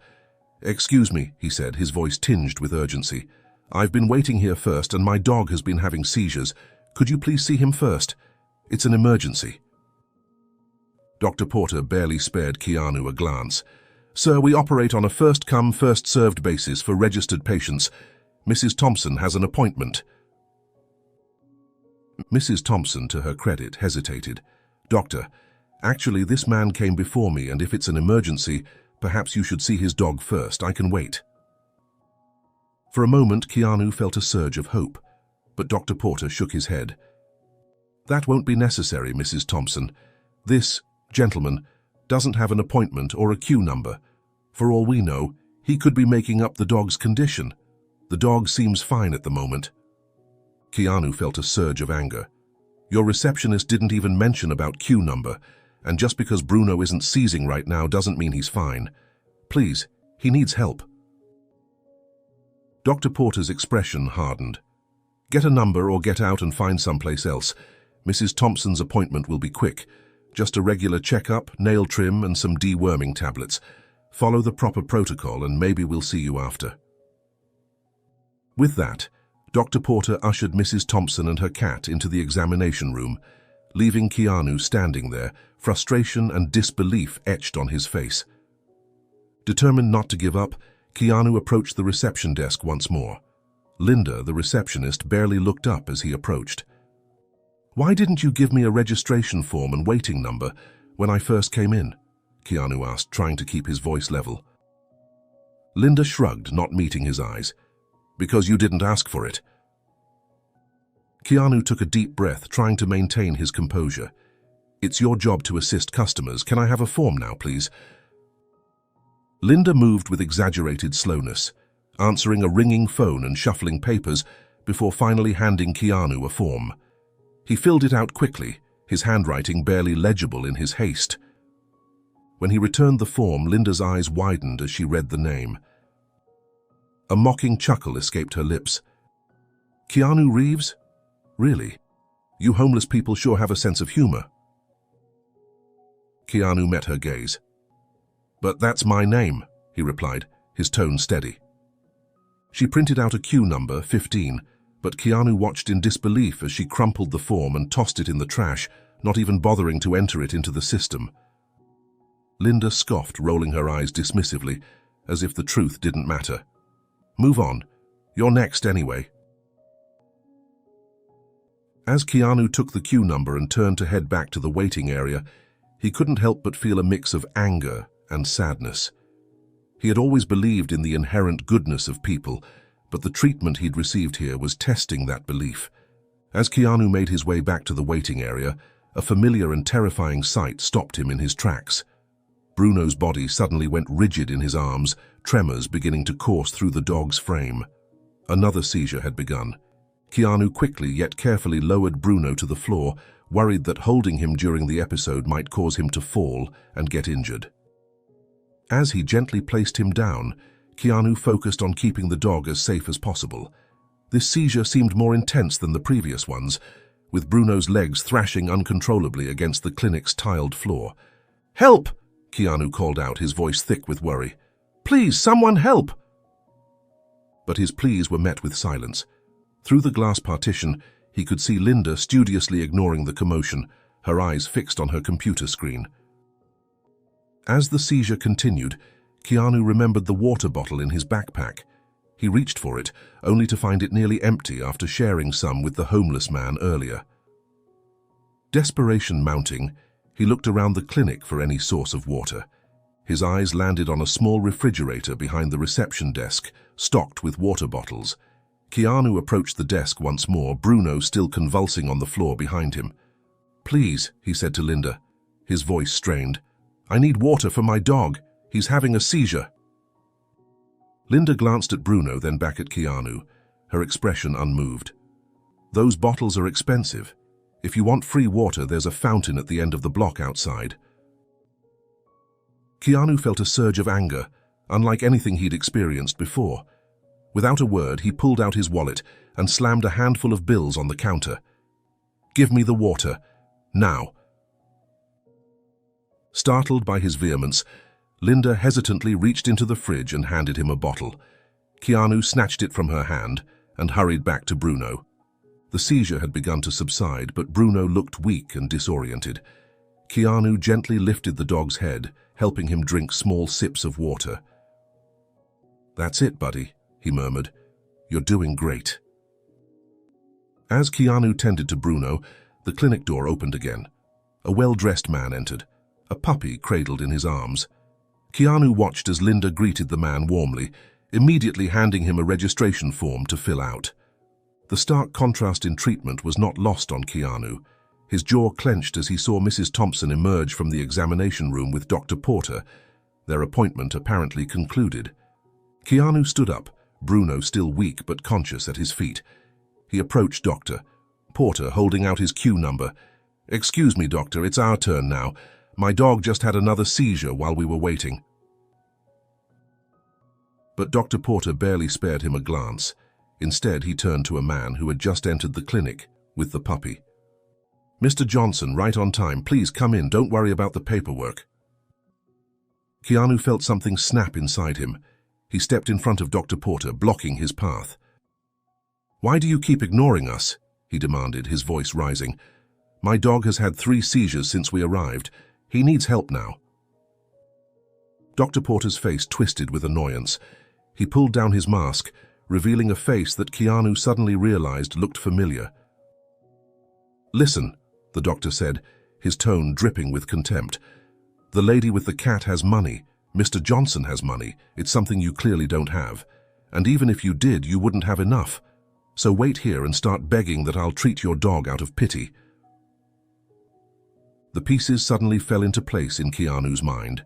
"Excuse me," he said, his voice tinged with urgency. "I've been waiting here first, and my dog has been having seizures. Could you please see him first? It's an emergency." Dr. Porter barely spared Keanu a glance. "Sir, we operate on a first-come, first-served basis for registered patients. Mrs. Thompson has an appointment." Mrs. Thompson, to her credit, hesitated. "Doctor, actually this man came before me, and if it's an emergency, perhaps you should see his dog first. I can wait." For a moment, Keanu felt a surge of hope, but Dr. Porter shook his head. "That won't be necessary, Mrs. Thompson. This gentleman doesn't have an appointment or a queue number. For all we know, he could be making up the dog's condition. The dog seems fine at the moment." Keanu felt a surge of anger. "Your receptionist didn't even mention about queue number, and just because Bruno isn't seizing right now doesn't mean he's fine. Please, he needs help." Dr. Porter's expression hardened. "Get a number or get out and find someplace else. Mrs. Thompson's appointment will be quick. Just a regular checkup, nail trim, and some deworming tablets. Follow the proper protocol and maybe we'll see you after." With that, Dr. Porter ushered Mrs. Thompson and her cat into the examination room, leaving Keanu standing there, frustration and disbelief etched on his face. Determined not to give up, Keanu approached the reception desk once more. Linda, the receptionist, barely looked up as he approached. "Why didn't you give me a registration form and waiting number when I first came in?" Keanu asked, trying to keep his voice level. Linda shrugged, not meeting his eyes. "Because you didn't ask for it." Keanu took a deep breath, trying to maintain his composure. "It's your job to assist customers. Can I have a form now, please?" Linda moved with exaggerated slowness, answering a ringing phone and shuffling papers before finally handing Keanu a form. He filled it out quickly, his handwriting barely legible in his haste. When he returned the form, Linda's eyes widened as she read the name. A mocking chuckle escaped her lips. "Keanu Reeves? Really? You homeless people sure have a sense of humor." Keanu met her gaze. "But that's my name," he replied, his tone steady. She printed out a queue number, 15, but Keanu watched in disbelief as she crumpled the form and tossed it in the trash, not even bothering to enter it into the system. Linda scoffed, rolling her eyes dismissively, as if the truth didn't matter. "Move on. You're next anyway." As Keanu took the queue number and turned to head back to the waiting area, he couldn't help but feel a mix of anger and sadness. He had always believed in the inherent goodness of people, but the treatment he'd received here was testing that belief. As Keanu made his way back to the waiting area, a familiar and terrifying sight stopped him in his tracks. Bruno's body suddenly went rigid in his arms, tremors beginning to course through the dog's frame. Another seizure had begun. Keanu quickly yet carefully lowered Bruno to the floor, worried that holding him during the episode might cause him to fall and get injured. As he gently placed him down, Keanu focused on keeping the dog as safe as possible. This seizure seemed more intense than the previous ones, with Bruno's legs thrashing uncontrollably against the clinic's tiled floor. "Help!" Keanu called out, his voice thick with worry. "Please, someone help!" but his pleas were met with silence. Through the glass partition, he could see Linda studiously ignoring the commotion, her eyes fixed on her computer screen. As the seizure continued, Keanu remembered the water bottle in his backpack. He reached for it, only to find it nearly empty after sharing some with the homeless man earlier. Desperation mounting, he looked around the clinic for any source of water. His eyes landed on a small refrigerator behind the reception desk, stocked with water bottles. Keanu approached the desk once more, Bruno still convulsing on the floor behind him. "Please," he said to Linda, his voice strained. "I need water for my dog. He's having a seizure." Linda glanced at Bruno, then back at Keanu, her expression unmoved. "Those bottles are expensive. If you want free water, there's a fountain at the end of the block outside." Keanu felt a surge of anger, unlike anything he'd experienced before. Without a word, he pulled out his wallet and slammed a handful of bills on the counter. "Give me the water, now." Startled by his vehemence, Linda hesitantly reached into the fridge and handed him a bottle. Keanu snatched it from her hand and hurried back to Bruno. The seizure had begun to subside, but Bruno looked weak and disoriented. Keanu gently lifted the dog's head, helping him drink small sips of water. "That's it, buddy," he murmured. "You're doing great." As Keanu tended to Bruno, the clinic door opened again. A well-dressed man entered, a puppy cradled in his arms. Keanu watched as Linda greeted the man warmly, immediately handing him a registration form to fill out. The stark contrast in treatment was not lost on Keanu. His jaw clenched as he saw Mrs. Thompson emerge from the examination room with Dr. Porter, their appointment apparently concluded. Keanu stood up, Bruno still weak but conscious at his feet. He approached Dr. Porter, holding out his queue number. "Excuse me, doctor, it's our turn now. My dog just had another seizure while we were waiting." But Dr. Porter barely spared him a glance. Instead, he turned to a man who had just entered the clinic with the puppy. "Mr. Johnson, right on time. Please come in. Don't worry about the paperwork." Keanu felt something snap inside him. He stepped in front of Dr. Porter, blocking his path. "Why do you keep ignoring us?" he demanded, his voice rising. "My dog has had 3 seizures since we arrived. He needs help now." Dr. Porter's face twisted with annoyance. He pulled down his mask, revealing a face that Keanu suddenly realized looked familiar. "Listen," the doctor said, his tone dripping with contempt. "The lady with the cat has money. Mr. Johnson has money. It's something you clearly don't have. And even if you did, you wouldn't have enough. So wait here and start begging that I'll treat your dog out of pity." The pieces suddenly fell into place in Keanu's mind.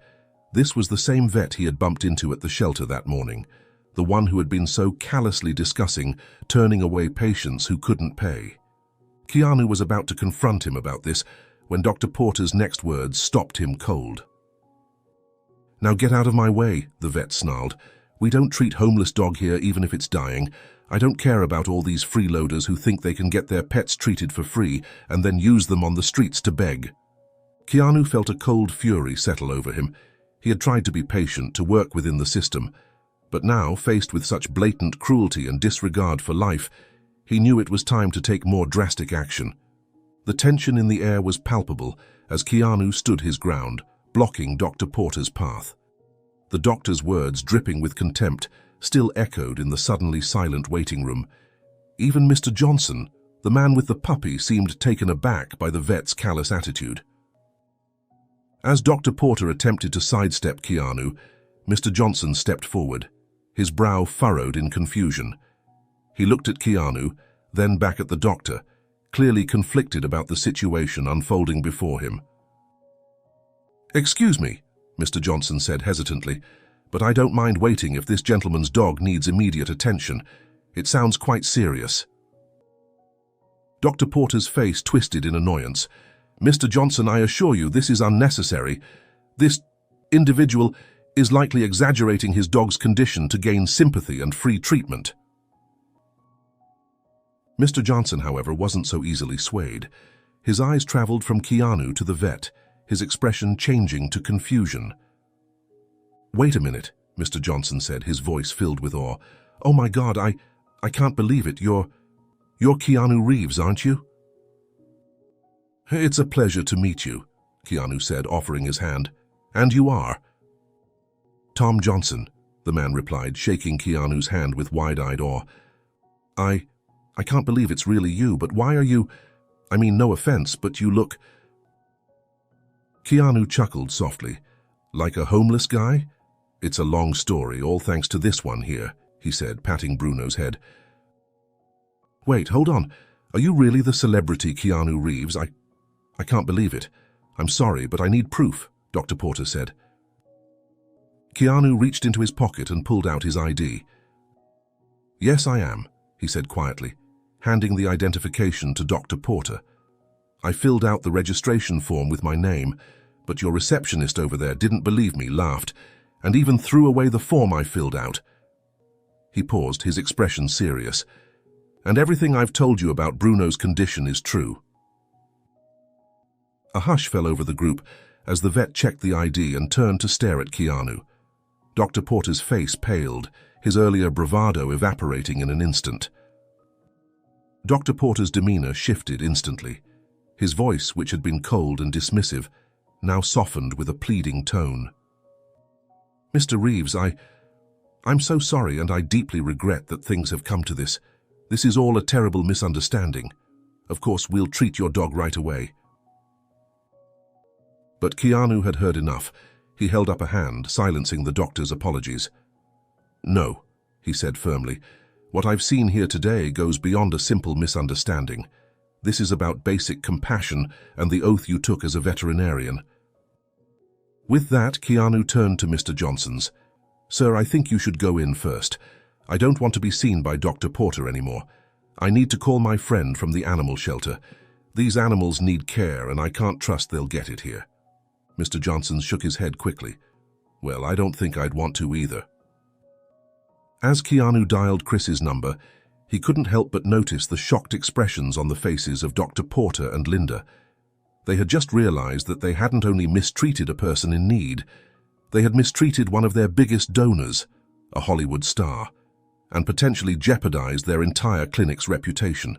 This was the same vet he had bumped into at the shelter that morning, the one who had been so callously discussing turning away patients who couldn't pay. Keanu was about to confront him about this when Dr. Porter's next words stopped him cold. "Now get out of my way," the vet snarled. "We don't treat homeless dog here even if it's dying. I don't care about all these freeloaders who think they can get their pets treated for free and then use them on the streets to beg." Keanu felt a cold fury settle over him. He had tried to be patient, to work within the system, but now, faced with such blatant cruelty and disregard for life, he knew it was time to take more drastic action. The tension in the air was palpable as Keanu stood his ground, blocking Dr. Porter's path. The doctor's words, dripping with contempt, still echoed in the suddenly silent waiting room. Even Mr. Johnson, the man with the puppy, seemed taken aback by the vet's callous attitude. As Dr. Porter attempted to sidestep Keanu, Mr. Johnson stepped forward, his brow furrowed in confusion. He looked at Keanu, then back at the doctor, clearly conflicted about the situation unfolding before him. "Excuse me," Mr. Johnson said hesitantly, "but I don't mind waiting if this gentleman's dog needs immediate attention. It sounds quite serious." Dr. Porter's face twisted in annoyance. "Mr. Johnson, I assure you this is unnecessary. This individual is likely exaggerating his dog's condition to gain sympathy and free treatment." Mr. Johnson, however, wasn't so easily swayed. His eyes traveled from Keanu to the vet, his expression changing to confusion. "Wait a minute," Mr. Johnson said, his voice filled with awe. "Oh my God, I can't believe it. You're Keanu Reeves, aren't you?" "It's a pleasure to meet you," Keanu said, offering his hand. "And you are?" "Tom Johnson," the man replied, shaking Keanu's hand with wide-eyed awe. I can't believe it's really you, but why are you... I mean, no offense, but you look..." Keanu chuckled softly. "Like a homeless guy? It's a long story, all thanks to this one here," he said, patting Bruno's head. "Wait, hold on. Are you really the celebrity Keanu Reeves? I can't believe it. I'm sorry, but I need proof," Dr. Porter said. Keanu reached into his pocket and pulled out his ID. "Yes, I am," he said quietly, handing the identification to Dr. Porter. "I filled out the registration form with my name, but your receptionist over there didn't believe me, laughed, and even threw away the form I filled out." He paused, his expression serious. "And everything I've told you about Bruno's condition is true." A hush fell over the group as the vet checked the ID and turned to stare at Keanu. Dr. Porter's face paled, his earlier bravado evaporating in an instant. Dr. Porter's demeanor shifted instantly. His voice, which had been cold and dismissive, now softened with a pleading tone. "Mr. Reeves, I'm so sorry, and I deeply regret that things have come to this. This is all a terrible misunderstanding. Of course, we'll treat your dog right away." But Keanu had heard enough. He held up a hand, silencing the doctor's apologies. "No," he said firmly. "What I've seen here today goes beyond a simple misunderstanding. This is about basic compassion and the oath you took as a veterinarian." With that, Keanu turned to Mr. Johnson's. "Sir, I think you should go in first. I don't want to be seen by Dr. Porter anymore. I need to call my friend from the animal shelter. These animals need care, and I can't trust they'll get it here." Mr. Johnson shook his head quickly. "Well, I don't think I'd want to either." As Keanu dialed Chris's number, he couldn't help but notice the shocked expressions on the faces of Dr. Porter and Linda. They had just realized that they hadn't only mistreated a person in need, they had mistreated one of their biggest donors, a Hollywood star, and potentially jeopardized their entire clinic's reputation.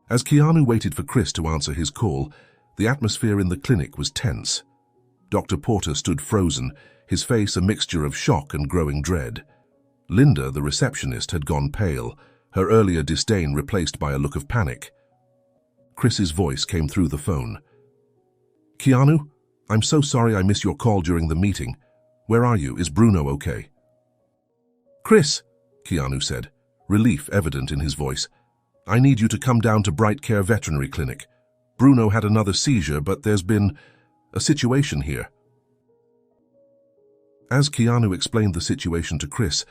As Keanu waited for Chris to answer his call, the atmosphere in the clinic was tense. Dr. Porter stood frozen, his face a mixture of shock and growing dread. Linda, the receptionist, had gone pale, her earlier disdain replaced by a look of panic. Chris's voice came through the phone. "Keanu, I'm so sorry I missed your call during the meeting. Where are you? Is Bruno okay?" "Chris," Keanu said, relief evident in his voice, "I need you to come down to Bright Care Veterinary Clinic. Bruno had another seizure, but there's been a situation here." As Keanu explained the situation to Chris,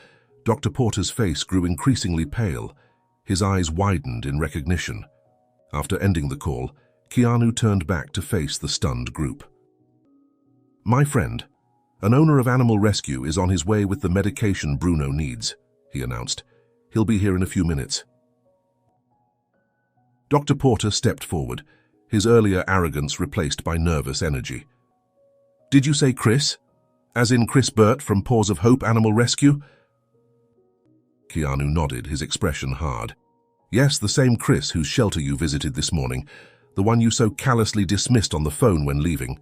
Dr. Porter's face grew increasingly pale. His eyes widened in recognition. After ending the call, Keanu turned back to face the stunned group. "My friend, an owner of Animal Rescue, is on his way with the medication Bruno needs," he announced. "He'll be here in a few minutes." Dr. Porter stepped forward, his earlier arrogance replaced by nervous energy. "Did you say Chris? As in Chris Burt from Paws of Hope Animal Rescue?" Keanu nodded, his expression hard. "Yes, the same Chris whose shelter you visited this morning, the one you so callously dismissed on the phone when leaving."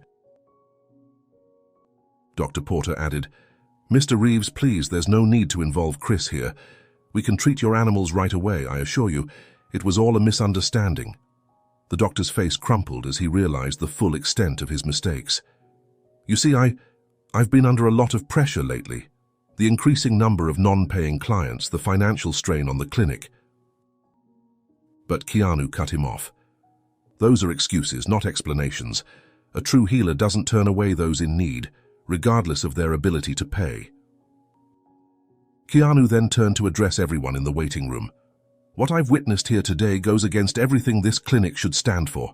Dr. Porter added, "Mr. Reeves, please, there's no need to involve Chris here. We can treat your animals right away, I assure you. It was all a misunderstanding." The doctor's face crumpled as he realized the full extent of his mistakes. "You see, I've been under a lot of pressure lately. The increasing number of non-paying clients, the financial strain on the clinic." But Keanu cut him off. "Those are excuses, not explanations. A true healer doesn't turn away those in need, regardless of their ability to pay." Keanu then turned to address everyone in the waiting room. "What I've witnessed here today goes against everything this clinic should stand for,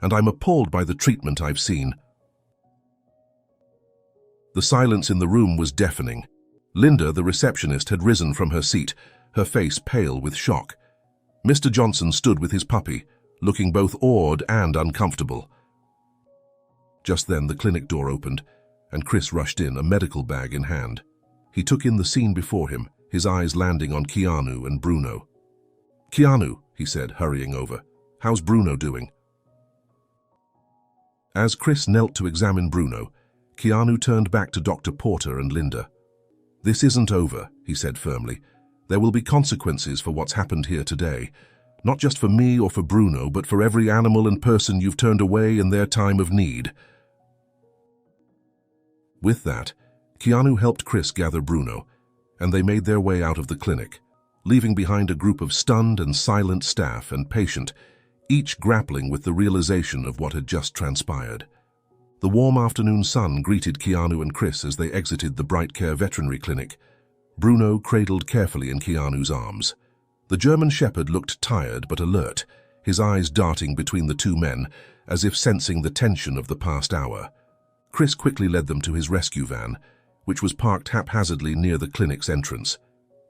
and I'm appalled by the treatment I've seen." The silence in the room was deafening. Linda, the receptionist, had risen from her seat, her face pale with shock. Mr. Johnson stood with his puppy, looking both awed and uncomfortable. Just then the clinic door opened, and Chris rushed in, a medical bag in hand. He took in the scene before him, his eyes landing on Keanu and Bruno. "Keanu," he said, hurrying over. "How's Bruno doing?" As Chris knelt to examine Bruno, Keanu turned back to Dr. Porter and Linda. "This isn't over," he said firmly. "There will be consequences for what's happened here today. Not just for me or for Bruno, but for every animal and person you've turned away in their time of need." With that, Keanu helped Chris gather Bruno, and they made their way out of the clinic, leaving behind a group of stunned and silent staff and patient, each grappling with the realization of what had just transpired. The warm afternoon sun greeted Keanu and Chris as they exited the Bright Care Veterinary Clinic, Bruno cradled carefully in Keanu's arms. The German Shepherd looked tired but alert, his eyes darting between the two men, as if sensing the tension of the past hour. Chris quickly led them to his rescue van, which was parked haphazardly near the clinic's entrance.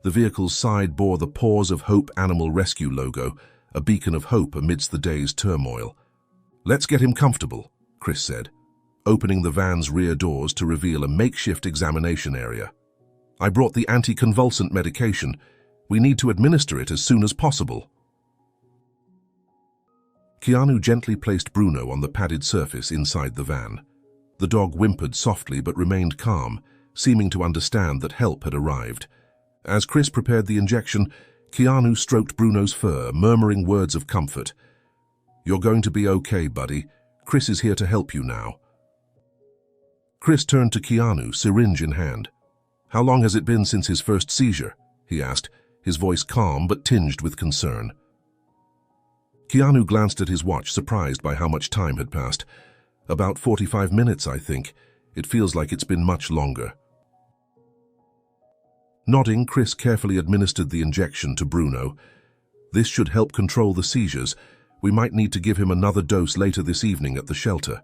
The vehicle's side bore the Paws of Hope Animal Rescue logo, a beacon of hope amidst the day's turmoil. "Let's get him comfortable," Chris said, opening the van's rear doors to reveal a makeshift examination area. "I brought the anti-convulsant medication. We need to administer it as soon as possible." Keanu gently placed Bruno on the padded surface inside the van. The dog whimpered softly but remained calm, seeming to understand that help had arrived. As Chris prepared the injection, Keanu stroked Bruno's fur, murmuring words of comfort. "You're going to be okay, buddy. Chris is here to help you now." Chris turned to Keanu, syringe in hand. "How long has it been since his first seizure?" he asked, his voice calm but tinged with concern. Keanu glanced at his watch, surprised by how much time had passed. "About 45 minutes, I think. It feels like it's been much longer." Nodding, Chris carefully administered the injection to Bruno. "This should help control the seizures. We might need to give him another dose later this evening at the shelter."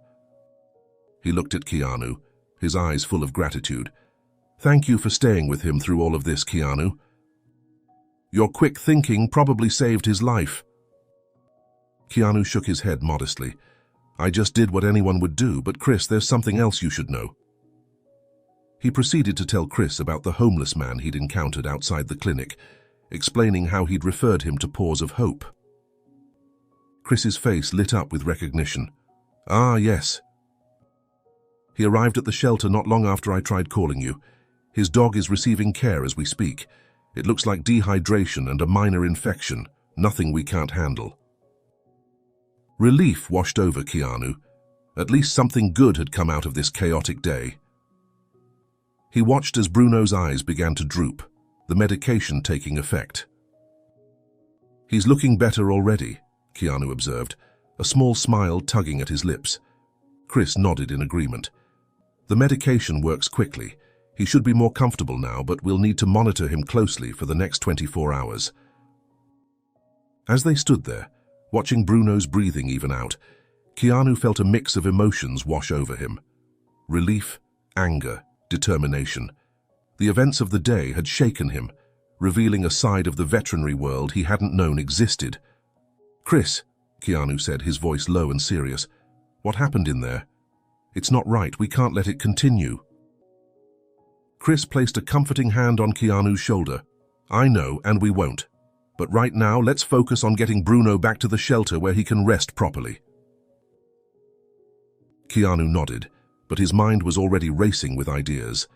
He looked at Keanu, his eyes full of gratitude. "Thank you for staying with him through all of this, Keanu. Your quick thinking probably saved his life." Keanu shook his head modestly. "I just did what anyone would do, but Chris, there's something else you should know." He proceeded to tell Chris about the homeless man he'd encountered outside the clinic, explaining how he'd referred him to Paws of Hope. Chris's face lit up with recognition. "Ah, yes. He arrived at the shelter not long after I tried calling you. His dog is receiving care as we speak. It looks like dehydration and a minor infection, nothing we can't handle." Relief washed over Keanu. At least something good had come out of this chaotic day. He watched as Bruno's eyes began to droop, the medication taking effect. "He's looking better already," Keanu observed, a small smile tugging at his lips. Chris nodded in agreement. "The medication works quickly. He should be more comfortable now, but we'll need to monitor him closely for the next 24 hours. As they stood there, watching Bruno's breathing even out, Keanu felt a mix of emotions wash over him. Relief, anger, determination. The events of the day had shaken him, revealing a side of the veterinary world he hadn't known existed. "Chris," Keanu said, his voice low and serious, "what happened in there? It's not right. We can't let it continue." Chris placed a comforting hand on Keanu's shoulder. "I know, and we won't. But right now, let's focus on getting Bruno back to the shelter where he can rest properly." Keanu nodded, but his mind was already racing with ideas.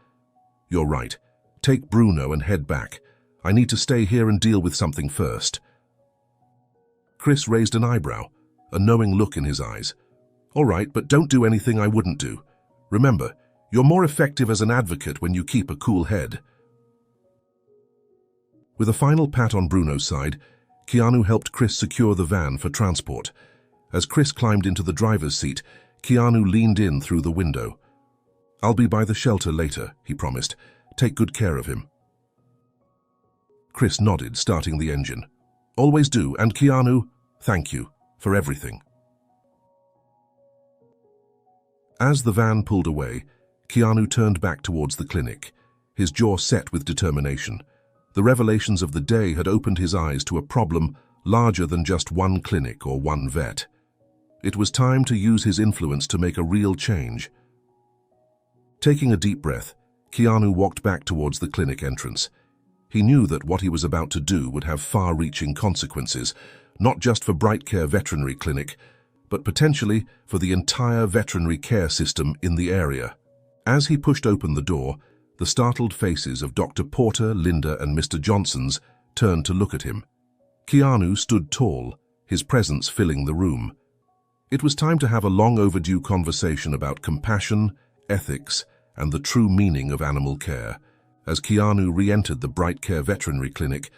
"You're right. Take Bruno and head back. I need to stay here and deal with something first." Chris raised an eyebrow, a knowing look in his eyes. "All right, but don't do anything I wouldn't do. Remember, you're more effective as an advocate when you keep a cool head." With a final pat on Bruno's side, Keanu helped Chris secure the van for transport. As Chris climbed into the driver's seat, Keanu leaned in through the window. "I'll be by the shelter later," he promised. "Take good care of him." Chris nodded, starting the engine. "Always do, and Keanu, thank you for everything." As the van pulled away, Keanu turned back towards the clinic, his jaw set with determination. The revelations of the day had opened his eyes to a problem larger than just one clinic or one vet. It was time to use his influence to make a real change. Taking a deep breath, Keanu walked back towards the clinic entrance. He knew that what he was about to do would have far-reaching consequences, not just for Bright Care Veterinary Clinic, but potentially for the entire veterinary care system in the area. As he pushed open the door, the startled faces of Dr. Porter, Linda, and Mr. Johnson's turned to look at him. Keanu stood tall, his presence filling the room. It was time to have a long-overdue conversation about compassion, ethics, and the true meaning of animal care. As Keanu re-entered the Bright Care Veterinary Clinic,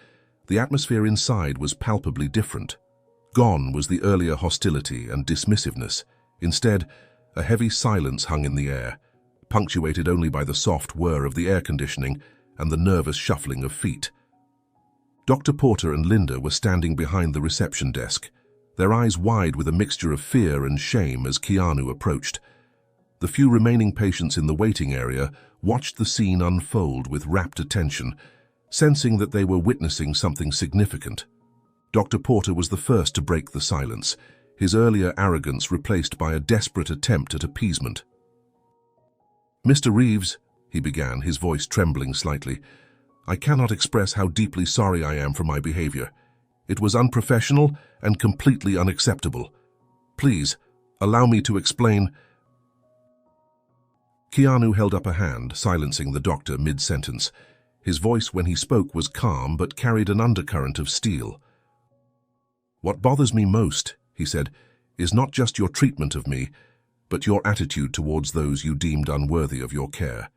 the atmosphere inside was palpably different. Gone was the earlier hostility and dismissiveness. Instead, a heavy silence hung in the air, punctuated only by the soft whir of the air conditioning and the nervous shuffling of feet. Dr. Porter and Linda were standing behind the reception desk, their eyes wide with a mixture of fear and shame as Keanu approached. The few remaining patients in the waiting area watched the scene unfold with rapt attention, sensing that they were witnessing something significant. Dr. Porter was the first to break the silence, his earlier arrogance replaced by a desperate attempt at appeasement. "Mr. Reeves," he began, his voice trembling slightly, "I cannot express how deeply sorry I am for my behavior. It was unprofessional and completely unacceptable. Please, allow me to explain." Keanu held up a hand, silencing the doctor mid-sentence. His voice when he spoke was calm but carried an undercurrent of steel. "What bothers me most," he said, "is not just your treatment of me, but your attitude towards those you deemed unworthy of your care.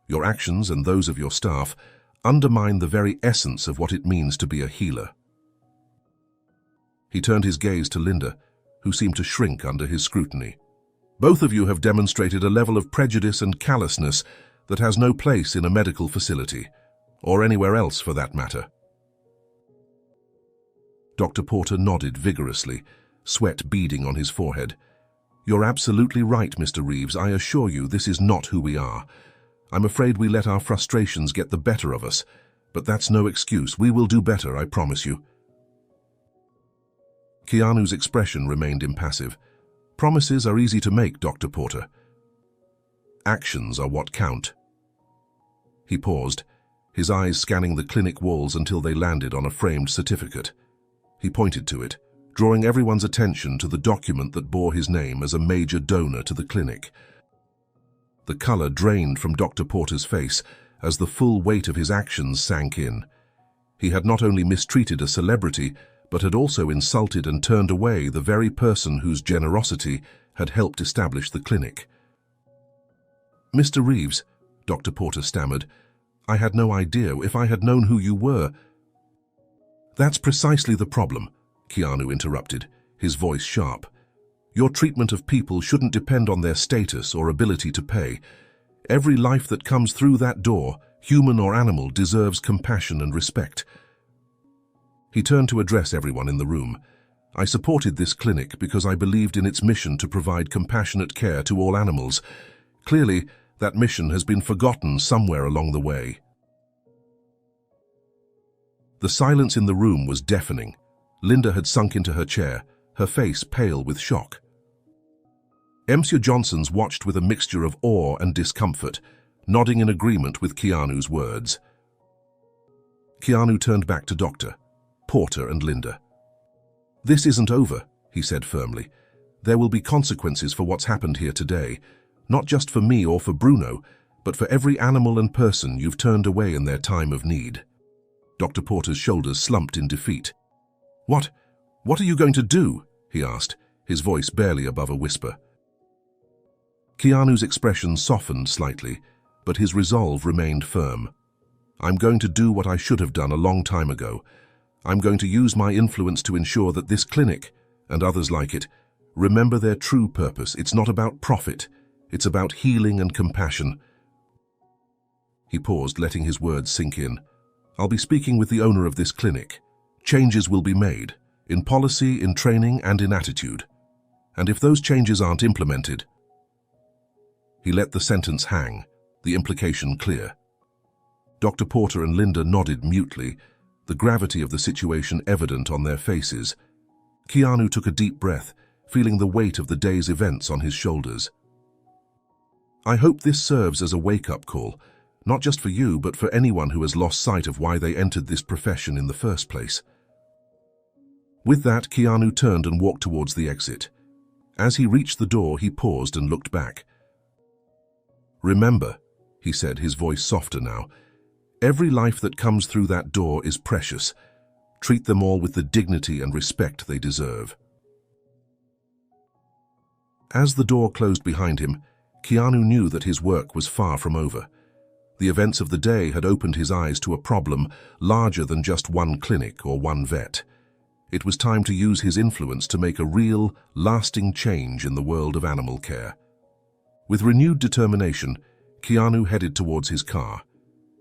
Your actions and those of your staff undermine the very essence of what it means to be a healer." He turned his gaze to Linda, who seemed to shrink under his scrutiny. "Both of you have demonstrated a level of prejudice and callousness that has no place in a medical facility, or anywhere else for that matter." Dr. Porter nodded vigorously, sweat beading on his forehead. "You're absolutely right, Mr. Reeves. I assure you this is not who we are. I'm afraid we let our frustrations get the better of us, but that's no excuse. We will do better, I promise you." Keanu's expression remained impassive. "Promises are easy to make, Dr. Porter. Actions are what count." He paused, his eyes scanning the clinic walls until they landed on a framed certificate. He pointed to it, drawing everyone's attention to the document that bore his name as a major donor to the clinic. The color drained from Dr. Porter's face as the full weight of his actions sank in. He had not only mistreated a celebrity, but had also insulted and turned away the very person whose generosity had helped establish the clinic. "Mr. Reeves," Dr. Porter stammered, "I had no idea. If I had known who you were—" "That's precisely the problem," Keanu interrupted, his voice sharp. "Your treatment of people shouldn't depend on their status or ability to pay. Every life that comes through that door, human or animal, deserves compassion and respect." He turned to address everyone in the room. "I supported this clinic because I believed in its mission to provide compassionate care to all animals. Clearly, that mission has been forgotten somewhere along the way." The silence in the room was deafening. Linda had sunk into her chair, her face pale with shock. Monsieur Johnson's watched with a mixture of awe and discomfort, nodding in agreement with Keanu's words. Keanu turned back to Dr. Porter and Linda. "This isn't over," he said firmly. "There will be consequences for what's happened here today, not just for me or for Bruno, but for every animal and person you've turned away in their time of need." Dr. Porter's shoulders slumped in defeat. What are you going to do?" he asked, his voice barely above a whisper. Keanu's expression softened slightly, but his resolve remained firm. "I'm going to do what I should have done a long time ago. I'm going to use my influence to ensure that this clinic, and others like it, remember their true purpose. It's not about profit. It's about healing and compassion." He paused, letting his words sink in. "I'll be speaking with the owner of this clinic. Changes will be made, in policy, in training, and in attitude. And if those changes aren't implemented—" He let the sentence hang, the implication clear. Dr. Porter and Linda nodded mutely, the gravity of the situation evident on their faces. Keanu took a deep breath, feeling the weight of the day's events on his shoulders. "I hope this serves as a wake-up call. Not just for you, but for anyone who has lost sight of why they entered this profession in the first place." With that, Keanu turned and walked towards the exit. As he reached the door, he paused and looked back. "Remember," he said, his voice softer now, "every life that comes through that door is precious. Treat them all with the dignity and respect they deserve." As the door closed behind him, Keanu knew that his work was far from over. The events of the day had opened his eyes to a problem larger than just one clinic or one vet. It was time to use his influence to make a real, lasting change in the world of animal care. With renewed determination, Keanu headed towards his car.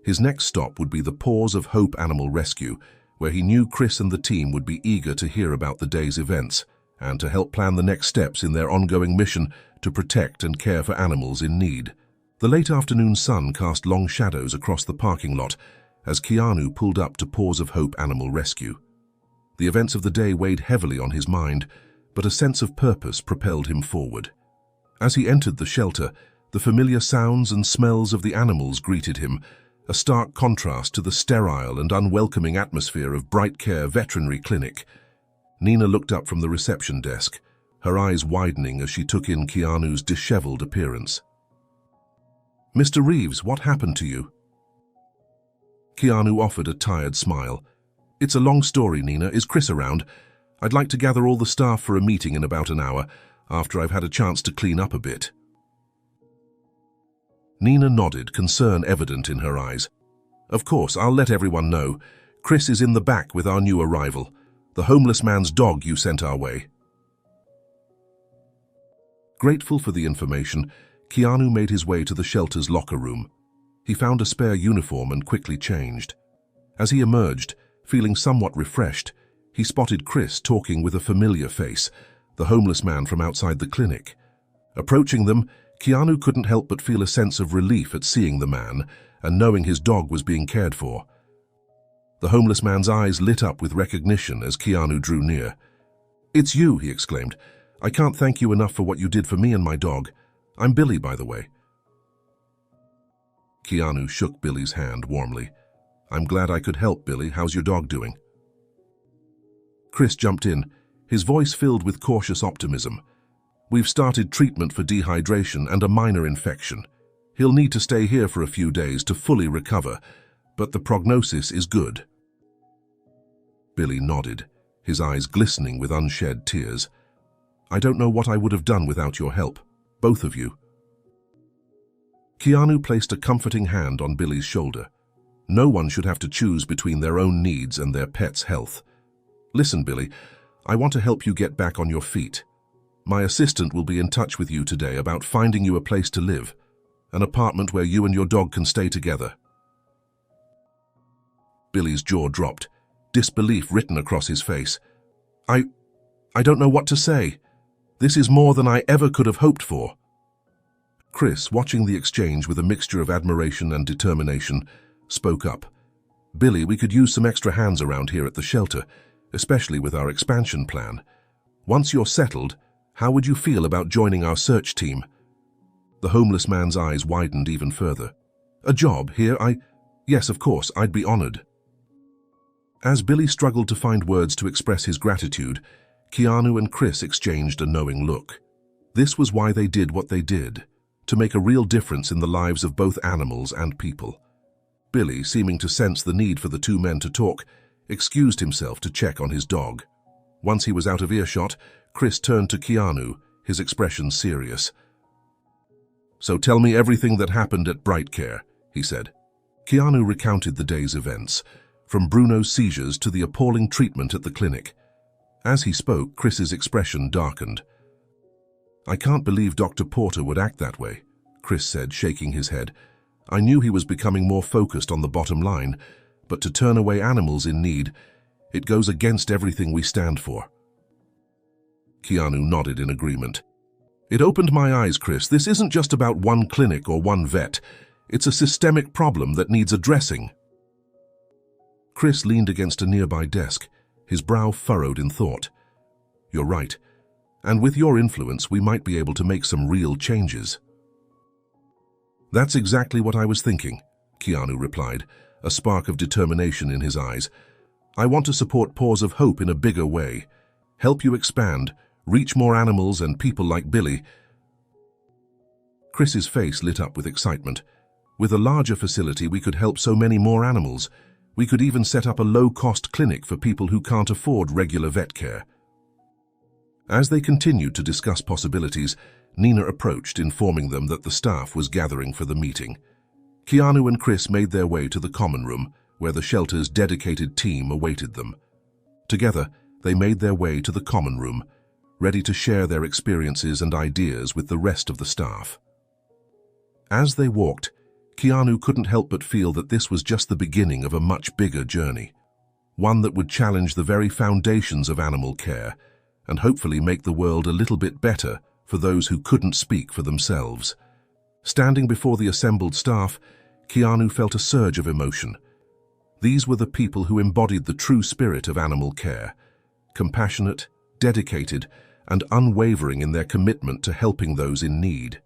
His next stop would be the Paws of Hope Animal Rescue, where he knew Chris and the team would be eager to hear about the day's events and to help plan the next steps in their ongoing mission to protect and care for animals in need. The late afternoon sun cast long shadows across the parking lot as Keanu pulled up to Paws of Hope Animal Rescue. The events of the day weighed heavily on his mind, but a sense of purpose propelled him forward. As he entered the shelter, the familiar sounds and smells of the animals greeted him, a stark contrast to the sterile and unwelcoming atmosphere of Bright Care Veterinary Clinic. Nina looked up from the reception desk, her eyes widening as she took in Keanu's disheveled appearance. "Mr. Reeves, what happened to you?" Keanu offered a tired smile. "It's a long story, Nina. Is Chris around? I'd like to gather all the staff for a meeting in about an hour, after I've had a chance to clean up a bit." Nina nodded, concern evident in her eyes. "Of course, I'll let everyone know. Chris is in the back with our new arrival, the homeless man's dog you sent our way." Grateful for the information, Keanu made his way to the shelter's locker room. He found a spare uniform and quickly changed. As he emerged, feeling somewhat refreshed, he spotted Chris talking with a familiar face, the homeless man from outside the clinic. Approaching them, Keanu couldn't help but feel a sense of relief at seeing the man and knowing his dog was being cared for. The homeless man's eyes lit up with recognition as Keanu drew near. "It's you," he exclaimed. "I can't thank you enough for what you did for me and my dog. I'm Billy, by the way." Keanu shook Billy's hand warmly. "I'm glad I could help, Billy. How's your dog doing?" Chris jumped in, his voice filled with cautious optimism. "We've started treatment for dehydration and a minor infection. He'll need to stay here for a few days to fully recover, but the prognosis is good." Billy nodded, his eyes glistening with unshed tears. "I don't know what I would have done without your help, both of you." Keanu placed a comforting hand on Billy's shoulder. No one should have to choose between their own needs and their pet's health. "Listen, Billy, I want to help you get back on your feet. My assistant will be in touch with you today about finding you a place to live, an apartment where you and your dog can stay together." Billy's jaw dropped, disbelief written across his face. I don't know what to say. This is more than I ever could have hoped for." Chris, watching the exchange with a mixture of admiration and determination, spoke up. "Billy, we could use some extra hands around here at the shelter, especially with our expansion plan. Once you're settled, how would you feel about joining our search team?" The homeless man's eyes widened even further. "A job here? Yes, of course, I'd be honored." As Billy struggled to find words to express his gratitude, Keanu and Chris exchanged a knowing look. This was why they did what they did, to make a real difference in the lives of both animals and people. Billy, seeming to sense the need for the two men to talk, excused himself to check on his dog. Once he was out of earshot, Chris turned to Keanu, his expression serious. "So tell me everything that happened at Bright Care," he said. Keanu recounted the day's events, from Bruno's seizures to the appalling treatment at the clinic. As he spoke, Chris's expression darkened. "I can't believe Dr. Porter would act that way," Chris said, shaking his head. "I knew he was becoming more focused on the bottom line, but to turn away animals in need, it goes against everything we stand for." Keanu nodded in agreement. "It opened my eyes, Chris. This isn't just about one clinic or one vet. It's a systemic problem that needs addressing." Chris leaned against a nearby desk, his brow furrowed in thought. "You're right. And with your influence, we might be able to make some real changes." "That's exactly what I was thinking," Keanu replied, a spark of determination in his eyes. "I want to support Paws of Hope in a bigger way. Help you expand, reach more animals and people like Billy." Chris's face lit up with excitement. "With a larger facility, we could help so many more animals. We could even set up a low-cost clinic for people who can't afford regular vet care." As they continued to discuss possibilities, Nina approached, informing them that the staff was gathering for the meeting. Keanu and Chris made their way to the common room, where the shelter's dedicated team awaited them. Together, they made their way to the common room, ready to share their experiences and ideas with the rest of the staff. As they walked, Keanu couldn't help but feel that this was just the beginning of a much bigger journey, one that would challenge the very foundations of animal care and hopefully make the world a little bit better for those who couldn't speak for themselves. Standing before the assembled staff, Keanu felt a surge of emotion. These were the people who embodied the true spirit of animal care, compassionate, dedicated, and unwavering in their commitment to helping those in need.